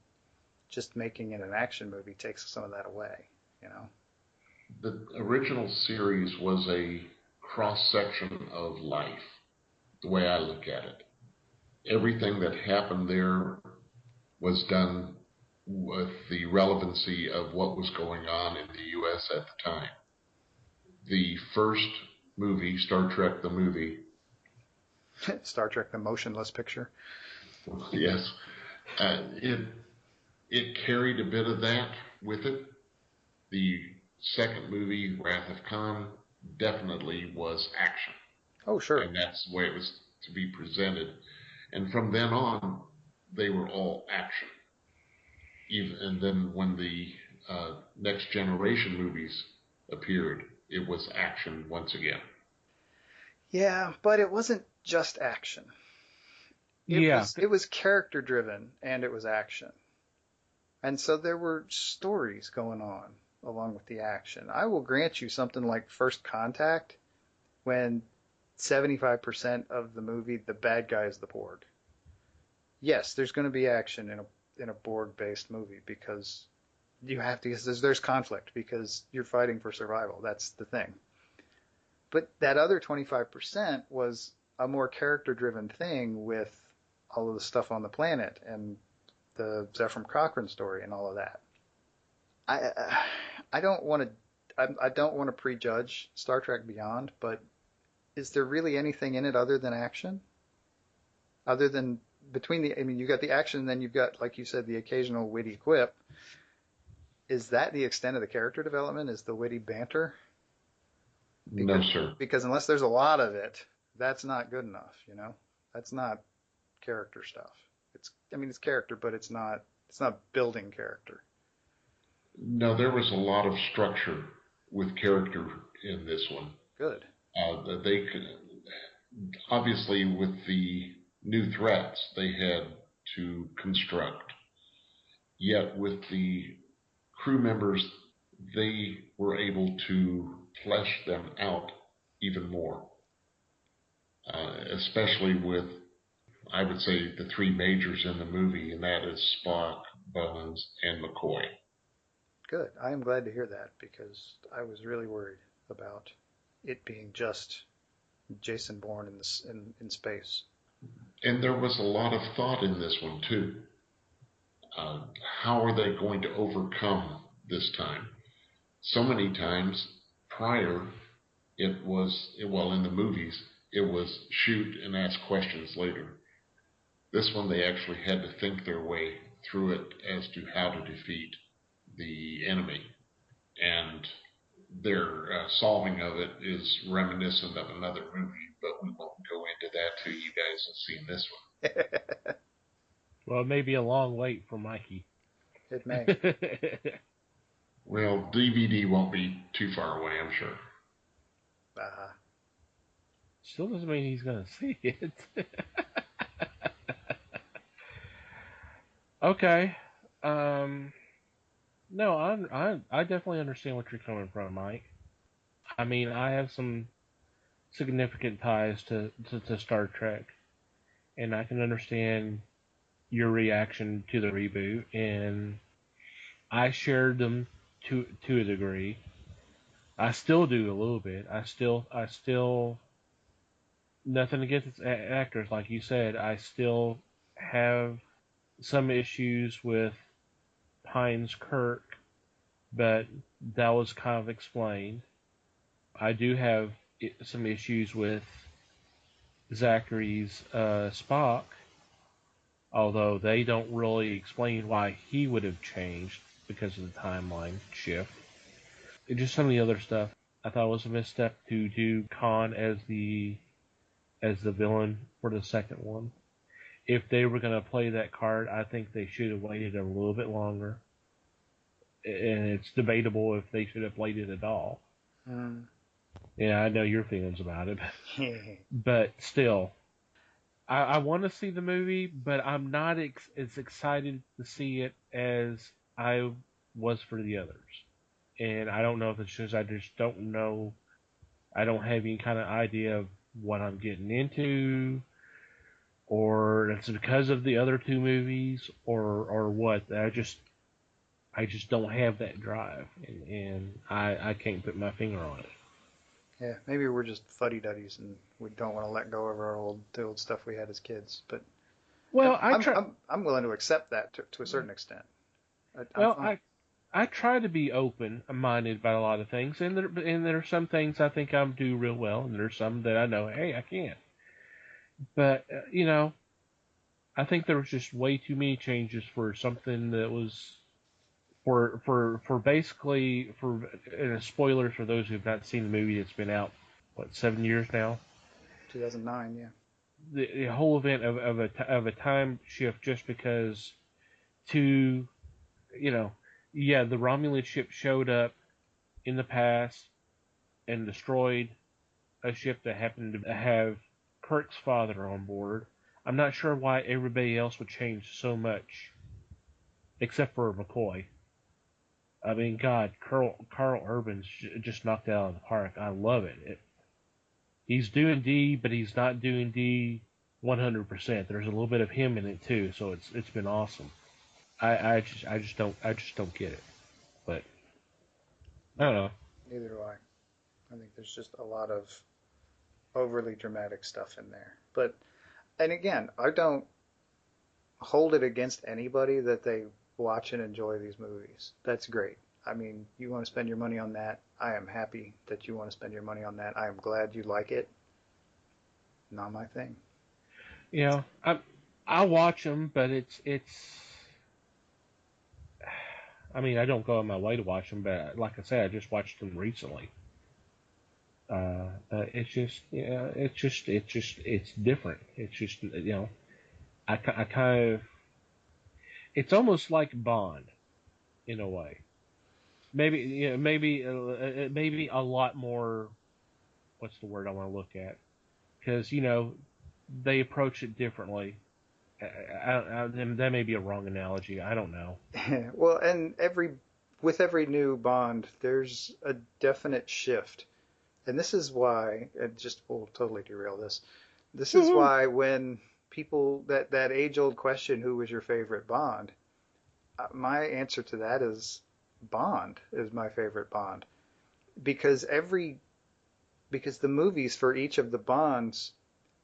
just making it an action movie takes some of that away, you know? The original series was a cross-section of life, the way I look at it. Everything that happened there was done with the relevancy of what was going on in the U.S. at the time. The first movie, Star Trek the movie. Star Trek the motionless picture. Yes. It carried a bit of that with it. The second movie, Wrath of Khan, definitely was action. Oh, sure. And that's the way it was to be presented. And from then on, they were all action. And then when the Next Generation movies appeared, it was action once again. Yeah, but it wasn't just action. It was character driven, and it was action. And so there were stories going on along with the action. I will grant you something like First Contact, when 75% of the movie, the bad guy is the Borg. Yes, there's going to be action in a Borg-based movie because you have to. There's conflict because you're fighting for survival. That's the thing. But that other 25% was a more character-driven thing with all of the stuff on the planet and the Zefram Cochrane story and all of that. I don't want to prejudge Star Trek Beyond, but is there really anything in it other than action? Other than you've got the action, and then you've got, like you said, the occasional witty quip. Is that the extent of the character development? Is the witty banter? No, sir. Because unless there's a lot of it, that's not good enough, you know? That's not character stuff. It's character, but it's not building character. No, there was a lot of structure with character in this one. Good. They could, obviously, with the new threats, they had to construct. Yet with the crew members, they were able to flesh them out even more. Especially with, I would say, the three majors in the movie, and that is Spock, Bones, and McCoy. Good. I am glad to hear that because I was really worried about it being just Jason Bourne in space. And there was a lot of thought in this one, too. How are they going to overcome this time? So many times prior, it was, well, in the movies, it was shoot and ask questions later. This one, they actually had to think their way through it as to how to defeat the enemy. And their solving of it is reminiscent of another movie, but we won't go into that till you guys have seen this one. Well, it may be a long wait for Mikey. It may. Well, DVD won't be too far away, I'm sure. Still doesn't mean he's going to see it. Okay. No, I definitely understand what you're coming from, Mike. I mean, I have some significant ties to Star Trek, and I can understand your reaction to the reboot, and I shared them to a degree. I still do a little bit. I still nothing against actors, like you said. I still have some issues with Pine's Kirk, but that was kind of explained. I do have some issues with Zachary's Spock, although they don't really explain why he would have changed because of the timeline shift. And just some of the other stuff. I thought it was a misstep to do Khan as the villain for the second one. If they were going to play that card, I think they should have waited a little bit longer. And it's debatable if they should have played it at all. Yeah, I know your feelings about it. But still, I want to see the movie, but I'm not as excited to see it as I was for the others. And I don't know if it's just I just don't know. I don't have any kind of idea of what I'm getting into, or it's because of the other two movies, or what. I just don't have that drive, and I can't put my finger on it. Yeah, maybe we're just fuddy-duddies and we don't want to let go of the old stuff we had as kids. But well, I'm willing to accept that to a certain extent. I try to be open-minded about a lot of things, and there are some things I think I do real well, and there's some that I know, hey, I can't. But I think there was just way too many changes for something that was for basically spoilers for those who have not seen the movie. It's been out 7 years now. 2009, yeah. The whole event of a time shift just because the Romulan ship showed up in the past and destroyed a ship that happened to have Kirk's father on board. I'm not sure why everybody else would change so much, except for McCoy. I mean, God, Carl Urban's just knocked it out of the park. I love it. He's doing D, but he's not doing D 100%. There's a little bit of him in it too, so it's been awesome. I just don't get it, but I don't know. Neither do I. I think there's just a lot of overly dramatic stuff in there. And again, I don't hold it against anybody that they watch and enjoy these movies. That's great. I mean, you want to spend your money on that. I am happy that you want to spend your money on that. I am glad you like it. Not my thing. Yeah, I watch them, but it's. I mean, I don't go on my way to watch them, but like I said, I just watched them recently. It's just, yeah, it's different. It's just, I kind of, it's almost like Bond in a way. Maybe a lot more. What's the word I want to look at? Because they approach it differently. That may be a wrong analogy. I don't know. Well, and with every new Bond, there's a definite shift. And this is why, it just will totally derail this. This is Woohoo! why when people, that age-old question, who was your favorite Bond? My answer to that is Bond is my favorite Bond. Because because the movies for each of the Bonds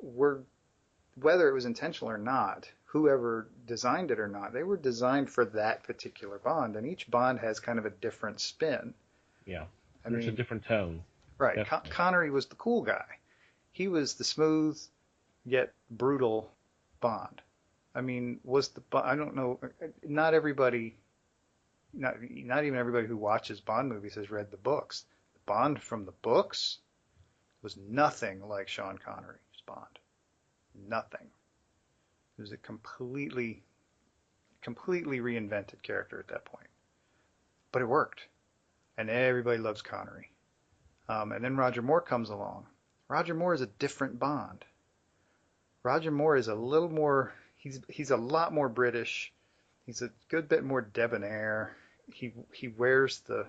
were, whether it was intentional or not, whoever designed it or not, they were designed for that particular Bond, and each Bond has kind of a different spin. Yeah, I there's a mean, different tone. right, Definitely. Connery was the cool guy. He was the smooth yet brutal Bond. I mean, I don't know, not everybody, not even everybody who watches Bond movies has read the books. Bond from the books was nothing like Sean Connery's Bond. Nothing. It was a completely reinvented character at that point. But it worked. And everybody loves Connery. And then Roger Moore comes along. Roger Moore is a different Bond. Roger Moore is a little more, he's a lot more British. He's a good bit more debonair. He wears the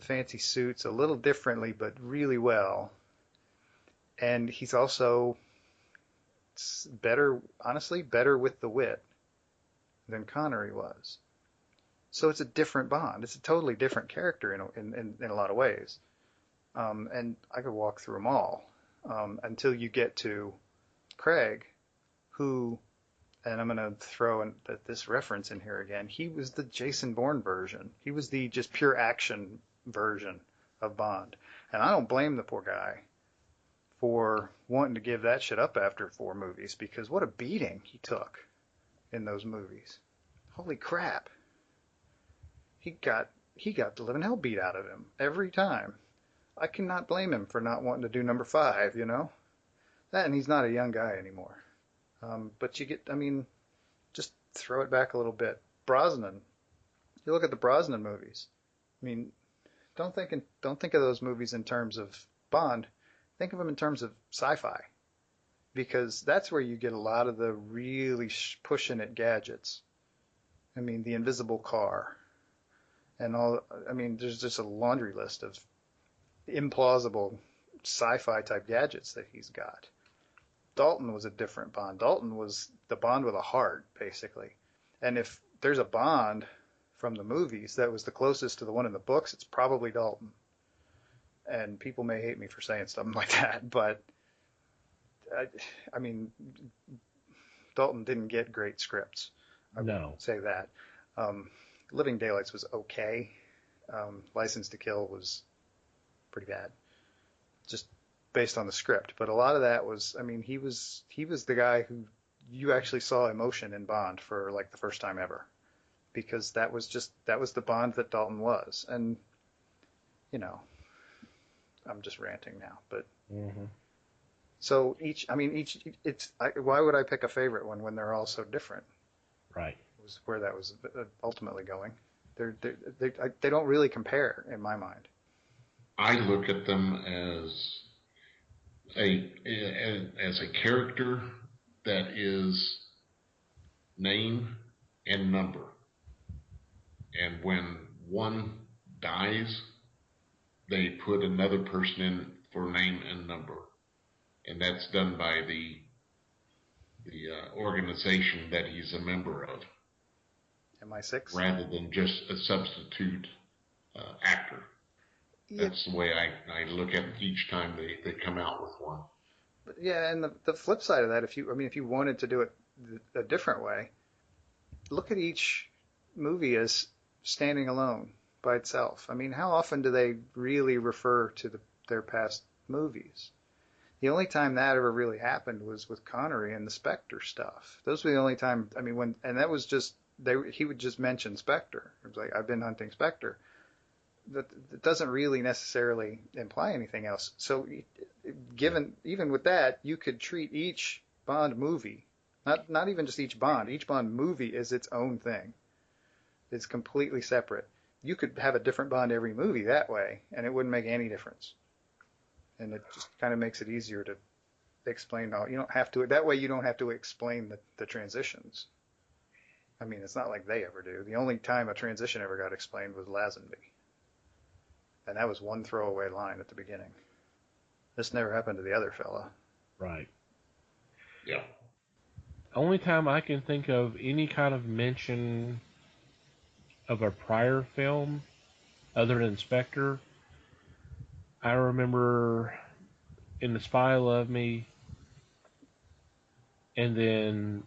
fancy suits a little differently, but really well. And he's also honestly, better with the wit than Connery was. So it's a different Bond. It's a totally different character in a lot of ways. And I could walk through them all until you get to Craig, who, and I'm going to throw this reference in here again, he was the Jason Bourne version. He was the just pure action version of Bond. And I don't blame the poor guy for wanting to give that shit up after 4 movies, because what a beating he took in those movies. Holy crap. He got the living hell beat out of him every time. I cannot blame him for not wanting to do number 5, That, and he's not a young guy anymore. But just throw it back a little bit. Brosnan. You look at the Brosnan movies. I mean, don't think of those movies in terms of Bond. Think of them in terms of sci-fi, because that's where you get a lot of the really pushing at gadgets. I mean, the invisible car and all. I mean, there's just a laundry list of implausible sci-fi type gadgets that he's got. Dalton was a different Bond. Dalton was the Bond with a heart, basically. And if there's a Bond from the movies that was the closest to the one in the books, it's probably Dalton. And people may hate me for saying something like that, but I mean, Dalton didn't get great scripts. I would say that. Living Daylights was okay. License to Kill was pretty bad, just based on the script. But a lot of that was, I mean, he was the guy who you actually saw emotion in Bond for like the first time ever, because that was the Bond that Dalton was. And I'm just ranting now, but so why would I pick a favorite one when they're all so different? Right. Was where that was ultimately going. They don't really compare in my mind. I look at them as a character that is name and number. And when one dies, they put another person in for name and number. And that's done by the organization that he's a member of. MI6? Rather than just a substitute actor. That's the way I look at it each time they come out with one. But yeah, and the flip side of that, if you wanted to do it a different way, look at each movie as standing alone by itself. I mean, how often do they really refer to their past movies? The only time that ever really happened was with Connery and the Spectre stuff. Those were the only time. I mean, and that was just he would just mention Spectre. It was like, I've been hunting Spectre. that doesn't really necessarily imply anything else. So, given even with that, you could treat each Bond movie, not even just each Bond movie is its own thing. It's completely separate. You could have a different Bond every movie that way, and it wouldn't make any difference. And it just kind of makes it easier to explain all. You don't have to. That way, you don't have to explain the transitions. I mean, it's not like they ever do. The only time a transition ever got explained was Lazenby, and that was one throwaway line at the beginning. This never happened to the other fella. Right. Yeah. Only time I can think of any kind of mention of a prior film other than Spectre, I remember in The Spy Loved Me, and then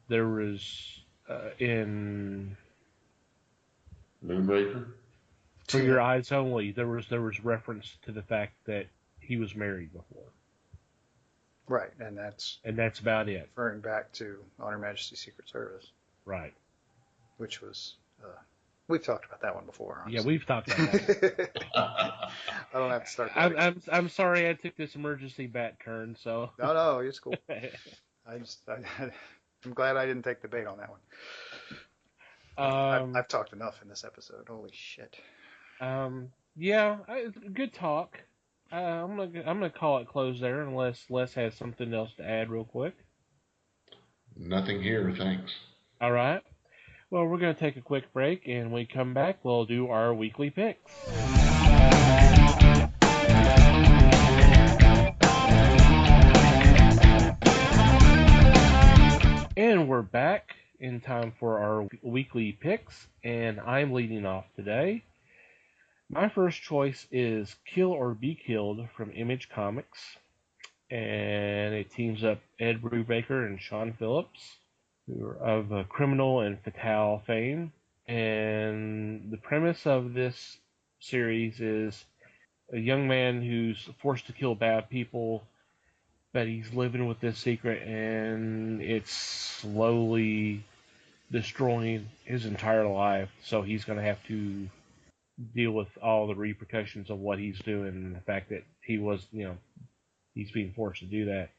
there was in Moonraker? For Your Eyes Only, there was reference to the fact that he was married before. Right, and that's about it. Referring back to On Her Majesty's Secret Service. Right. Which was, we've talked about that one before. Honestly. Yeah, we've talked about that. I don't have to start that. I'm sorry I took this emergency bat turn, so. No, it's cool. I'm glad I didn't take the bait on that one. I've talked enough in this episode. Holy shit. Yeah, good talk. I'm gonna call it closed there unless Les has something else to add real quick. Nothing here, thanks. All right. Well, we're gonna take a quick break, and when we come back, we'll do our weekly picks. And we're back in time for our weekly picks, and I'm leading off today. My first choice is Kill or Be Killed from Image Comics, and it teams up Ed Brubaker and Sean Phillips, who are of Criminal and Fatale fame. And the premise of this series is a young man who's forced to kill bad people, but he's living with this secret, and it's slowly destroying his entire life. So he's going to have to deal with all the repercussions of what he's doing, and the fact that he's being forced to do that.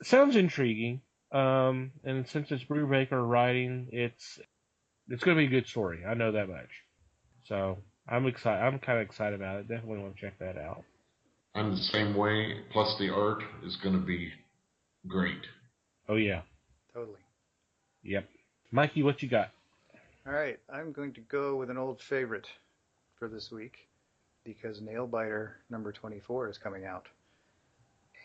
It sounds intriguing, and since it's Brubaker writing, it's going to be a good story. I know that much. So I'm excited. I'm kind of excited about it. Definitely want to check that out. I'm the same way. Plus, the art is going to be great. Oh yeah. Totally. Yep. Mikey, what you got? All right, I'm going to go with an old favorite for this week because Nailbiter number 24 is coming out.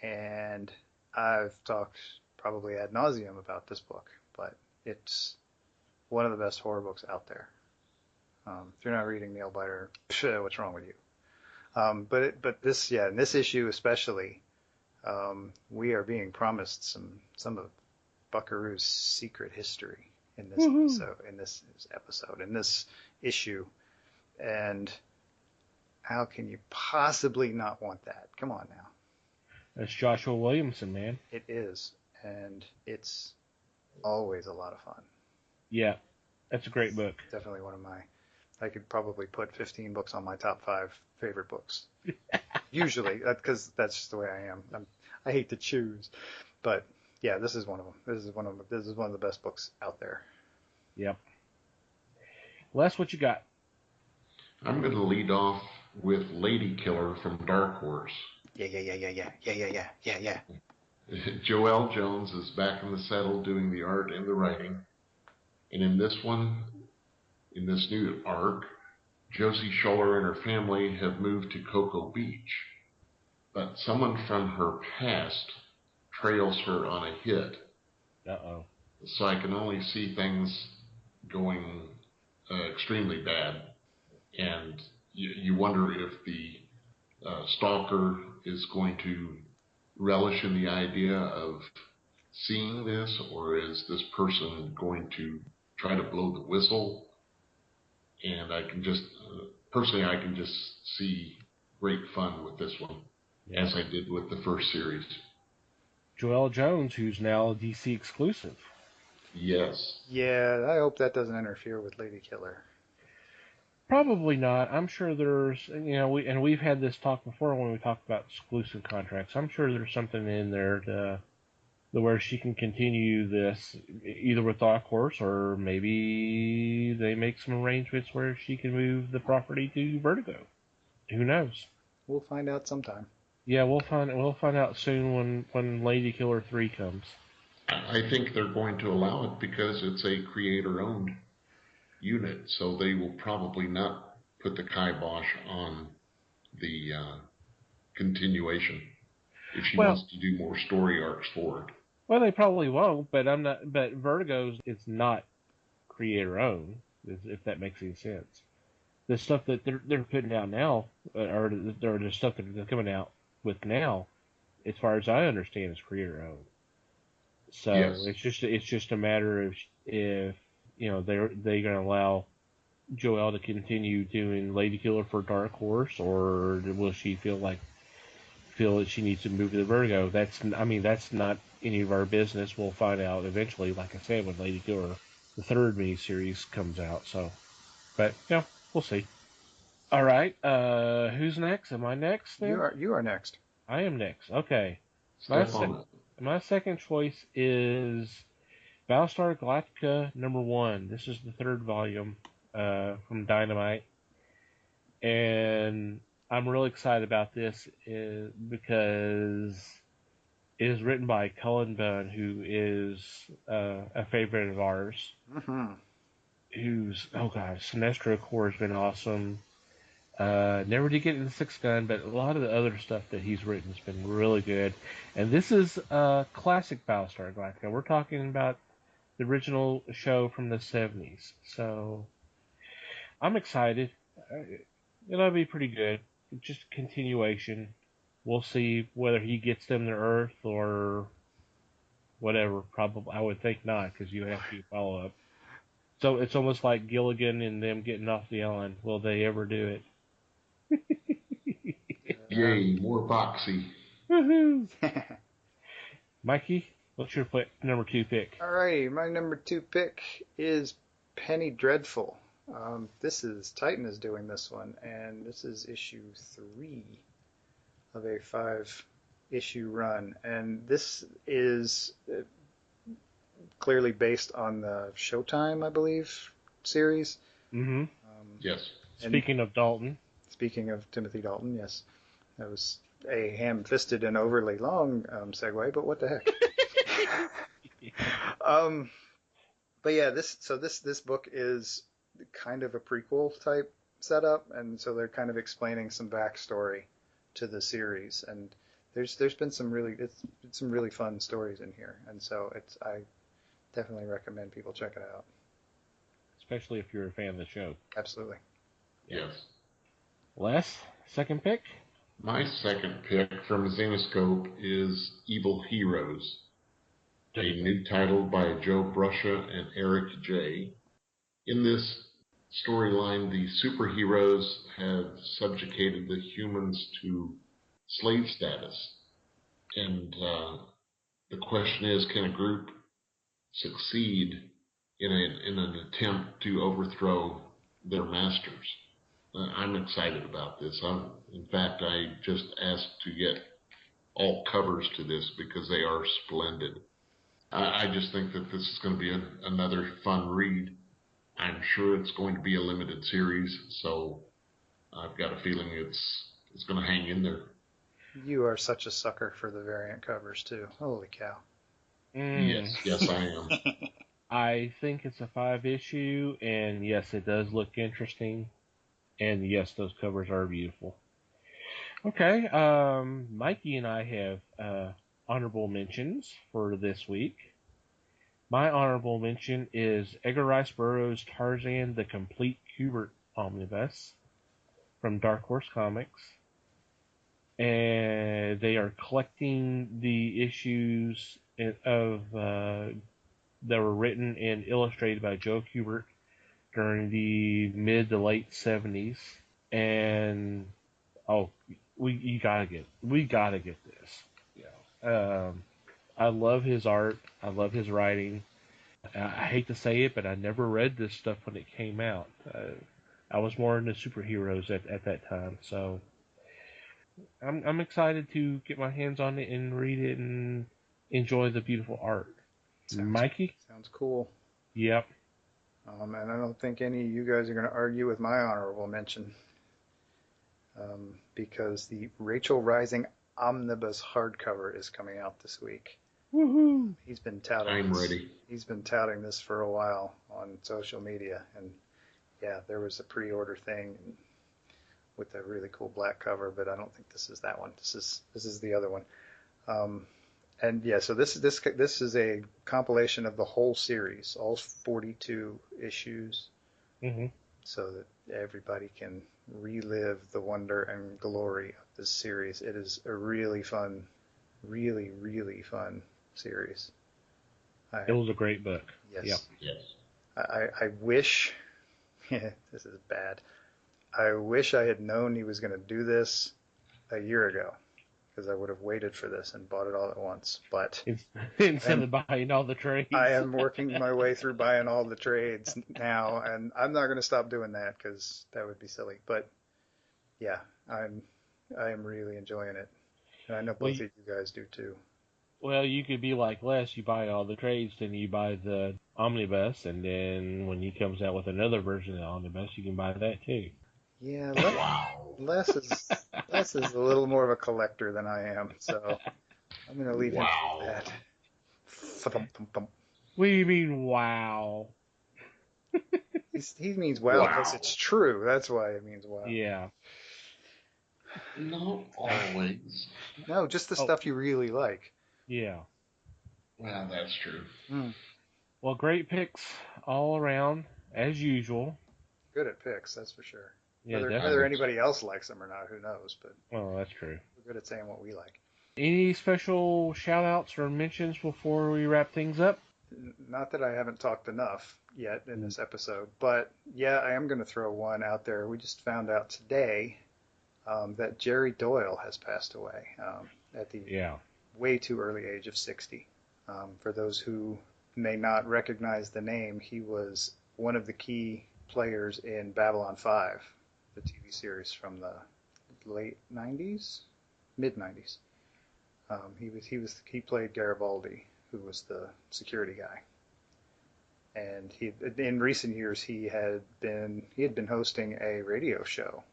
And I've talked probably ad nauseum about this book, but it's one of the best horror books out there. If you're not reading Nailbiter, what's wrong with you? But this, in this issue especially, we are being promised some of Buckaroo's secret history in this episode, in this issue. And how can you possibly not want that? Come on now. That's Joshua Williamson, man. It is, and it's always a lot of fun. Yeah, that's a great book. Definitely one of I could probably put 15 books on my top 5 favorite books. Usually, because that's just the way I am. I hate to choose, but yeah, this is one of them. This is one of the best books out there. Yep. Les, what you got? I'm going to lead off with Lady Killer from Dark Horse. Yeah. Joelle Jones is back in the saddle doing the art and the writing. And in this new arc, Josie Schuller and her family have moved to Cocoa Beach. But someone from her past trails her on a hit. Uh-oh. So I can only see things going extremely bad. And you wonder if the stalker is going to relish in the idea of seeing this, or is this person going to try to blow the whistle? And I can just, personally, I can just see great fun with this one, as I did with the first series. Joelle Jones, who's now a DC exclusive. Yes. Yeah, I hope that doesn't interfere with Lady Killer. Probably not. I'm sure there's, we've had this talk before when we talked about exclusive contracts. I'm sure there's something in there to where she can continue this either with Dark Horse or maybe they make some arrangements where she can move the property to Vertigo. Who knows? We'll find out sometime. Yeah, we'll find out soon when Lady Killer 3 comes. I think they're going to allow it because it's a creator-owned unit, so they will probably not put the kibosh on the continuation if she wants to do more story arcs for it. Well, they probably won't, but But Vertigo's is not creator-owned, if that makes any sense. The stuff that they're putting out now, or the stuff that they're coming out with now, as far as I understand, is creator-owned. So yes. it's just a matter of if they're going to allow Joelle to continue doing Lady Killer for Dark Horse, or will she feel that she needs to move to the Vertigo? That's not any of our business. We'll find out eventually, like I said, when Lady Killer, the third miniseries, comes out. So, but we'll see. All right, who's next? Am I next then? You are next. I am next. Okay. My second choice is Battlestar Galactica #1. This is the third volume from Dynamite, and I'm really excited about this because it is written by Cullen Bunn, who is a favorite of ours. Mm-hmm. Sinestro Corps has been awesome. Never did get into Six Gun, but a lot of the other stuff that he's written has been really good. And this is classic Battlestar Galactica. We're talking about the original show from the 70s. So I'm excited. It'll be pretty good. Just a continuation. We'll see whether he gets them to Earth or whatever. Probably, I would think not, because you have to follow up. So it's almost like Gilligan and them getting off the island. Will they ever do it? Yay, more boxy. Woohoo! Mikey, what's your number 2 pick? Alrighty, my number 2 pick is Penny Dreadful. Titan is doing this one, and this is issue 3 of a 5-issue run, and this is clearly based on the Showtime, I believe, series. Mm-hmm. Yes. Speaking of Dalton. Speaking of Timothy Dalton, yes. That was a ham-fisted and overly long segue, but what the heck. But yeah, this book is kind of a prequel type setup, and so they're kind of explaining some backstory to the series, and there's been some really fun stories in here, and so I definitely recommend people check it out. Especially if you're a fan of the show. Absolutely. Yes. Les, second pick? My second pick from Zenescope is Evil Heroes, a new title by Joe Bruscia and Eric J. In this storyline, the superheroes have subjugated the humans to slave status. And the question is, can a group succeed in an attempt to overthrow their masters? I'm excited about this. In fact, I just asked to get all covers to this because they are splendid. I just think that this is going to be another fun read. I'm sure it's going to be a limited series, so I've got a feeling it's going to hang in there. You are such a sucker for the variant covers, too. Holy cow. Yes, I am. I think it's a 5-issue, and yes, it does look interesting. And yes, those covers are beautiful. Okay, Mikey and I have honorable mentions for this week. My honorable mention is Edgar Rice Burroughs' Tarzan, the Complete Kubert Omnibus from Dark Horse Comics. And they are collecting the issues of that were written and illustrated by Joe Kubert during the mid to late 70s, and we gotta get this. I love his art. I love his writing. I hate to say it, but I never read this stuff when it came out. I was more into superheroes at that time, so I'm excited to get my hands on it and read it and enjoy the beautiful art. Mikey? Sounds cool. Yep. And I don't think any of you guys are going to argue with my honorable mention. Because the Rachel Rising Omnibus hardcover is coming out this week. Woohoo! He's been touting I'm this. ready. He's been touting this for a while on social media, and yeah, there was a pre-order thing with a really cool black cover, but I don't think this is that one. This is the other one. And yeah, so this is a compilation of the whole series, all 42 issues, so that everybody can relive the wonder and glory of this series. It is a really fun, really, really fun series. It was a great book. Yes. Yep. Yes. I wish, this is bad, I wish I had known he was going to do this a year ago, because I would have waited for this and bought it all at once. But instead of buying all the trades. I am working my way through buying all the trades now, and I'm not going to stop doing that because that would be silly. But yeah, I am really enjoying it, and I know both of you guys do too. Well, you could be like Les. You buy all the trades, then you buy the Omnibus, and then when he comes out with another version of the Omnibus, you can buy that too. Yeah, Les is a little more of a collector than I am, so I'm going to leave him to that. What do you mean, wow? He means wow because it's true. That's why it means wow. Yeah. Not always. No, just the stuff you really like. Yeah. Well, that's true. Well, great picks all around, as usual. Good at picks, that's for sure. Yeah, whether anybody else likes them or not, who knows? But that's true. We're good at saying what we like. Any special shout-outs or mentions before we wrap things up? Not that I haven't talked enough yet in this episode, but yeah, I am going to throw one out there. We just found out today that Jerry Doyle has passed away at the way too early age of 60. For those who may not recognize the name, he was one of the key players in Babylon 5, the TV series from the late 90s, mid 90s. He played Garibaldi, who was the security guy. And in recent years he had been hosting a radio show.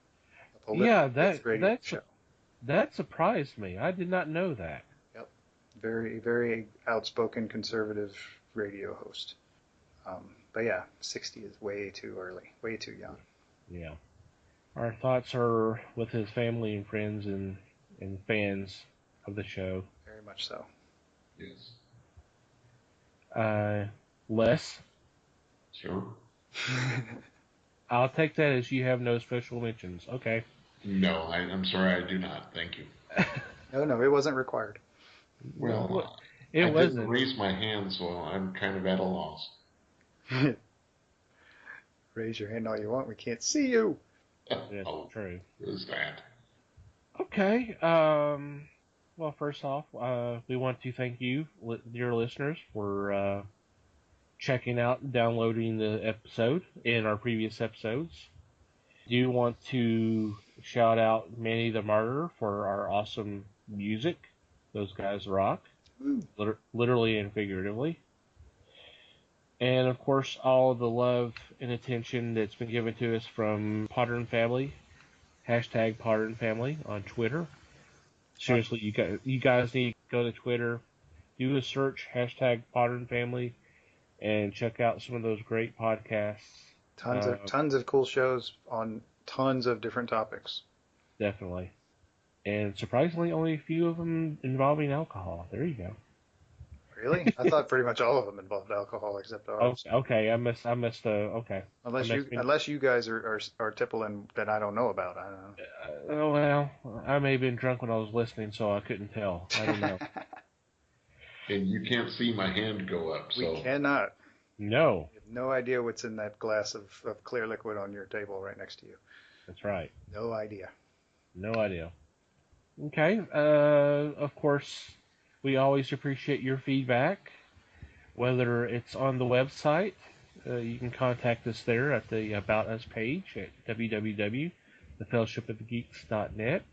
That surprised me. I did not know that. Yep. Very, very outspoken conservative radio host. But yeah, 60 is way too early, way too young. Yeah. Our thoughts are with his family and friends and fans of the show. Very much so. Yes. Les? Sure. I'll take that as you have no special mentions. Okay. No, I'm sorry, I do not. Thank you. No, it wasn't required. Well, I didn't raise my hand, so I'm kind of at a loss. Raise your hand all you want. We can't see you. That's true. Is that? Okay. Well, first off, we want to thank you, dear listeners, for checking out and downloading the episode and our previous episodes. Do you want to shout out Manny the Martyr for our awesome music? Those guys rock, literally and figuratively. And of course, all the love and attention that's been given to us from Potter and Family, hashtag Potter and Family on Twitter. Seriously, you guys need to go to Twitter, do a search, hashtag Potter and Family, and check out some of those great podcasts. Tons of cool shows on tons of different topics. Definitely. And surprisingly, only a few of them involving alcohol. There you go. Really? I thought pretty much all of them involved alcohol except ours. Okay, I missed. Okay. Unless you guys are tippling that I don't know about. I don't know. Well, I may have been drunk when I was listening, so I couldn't tell. I don't know. And you can't see my hand go up. So. We cannot. No. You have no idea what's in that glass of clear liquid on your table right next to you. That's right. No idea. No idea. Okay. Of course, we always appreciate your feedback, whether it's on the website, you can contact us there at the About Us page at www.thefellowshipofthegeeks.net,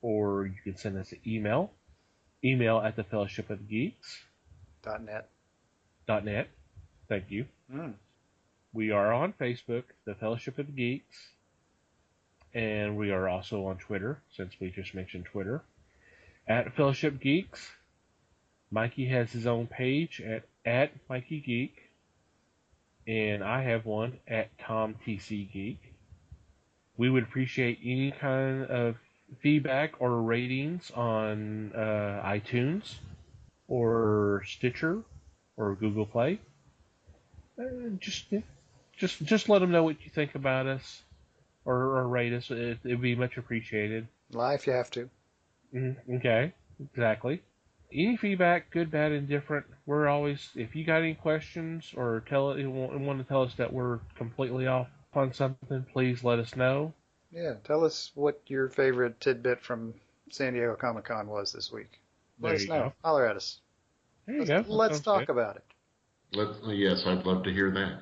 or you can send us an email at thefellowshipofthegeeks.net. .net. Thank you. Mm. We are on Facebook, The Fellowship of the Geeks, and we are also on Twitter, since we just mentioned Twitter, at Fellowship Geeks. Mikey has his own page at Mikey Geek, and I have one at Tom TC Geek. We would appreciate any kind of feedback or ratings on iTunes or Stitcher or Google Play. Just let them know what you think about us, or rate us. It'd be much appreciated. Lie if you have to. Okay, exactly. Any feedback, good, bad, indifferent. We're always, if you got any questions or want to tell us that we're completely off on something, please let us know. Yeah, tell us what your favorite tidbit from San Diego Comic-Con was this week. Let us know. Go. Holler at us. There you go. Let's talk about it. Yes, I'd love to hear that.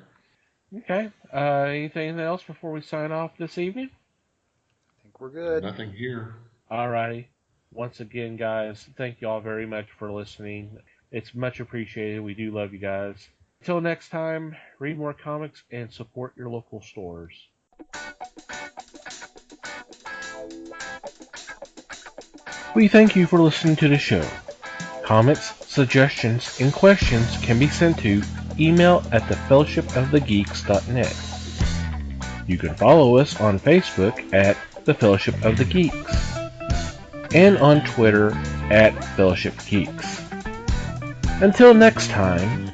Okay. Anything else before we sign off this evening? I think we're good. Nothing here. Alrighty. Once again, guys, thank you all very much for listening. It's much appreciated. We do love you guys. Until next time, read more comics and support your local stores. We thank you for listening to the show. Comments, suggestions, and questions can be sent to email at thefellowshipofthegeeks.net. You can follow us on Facebook at The Fellowship of the Geeks and on Twitter at Fellowship Geeks. Until next time,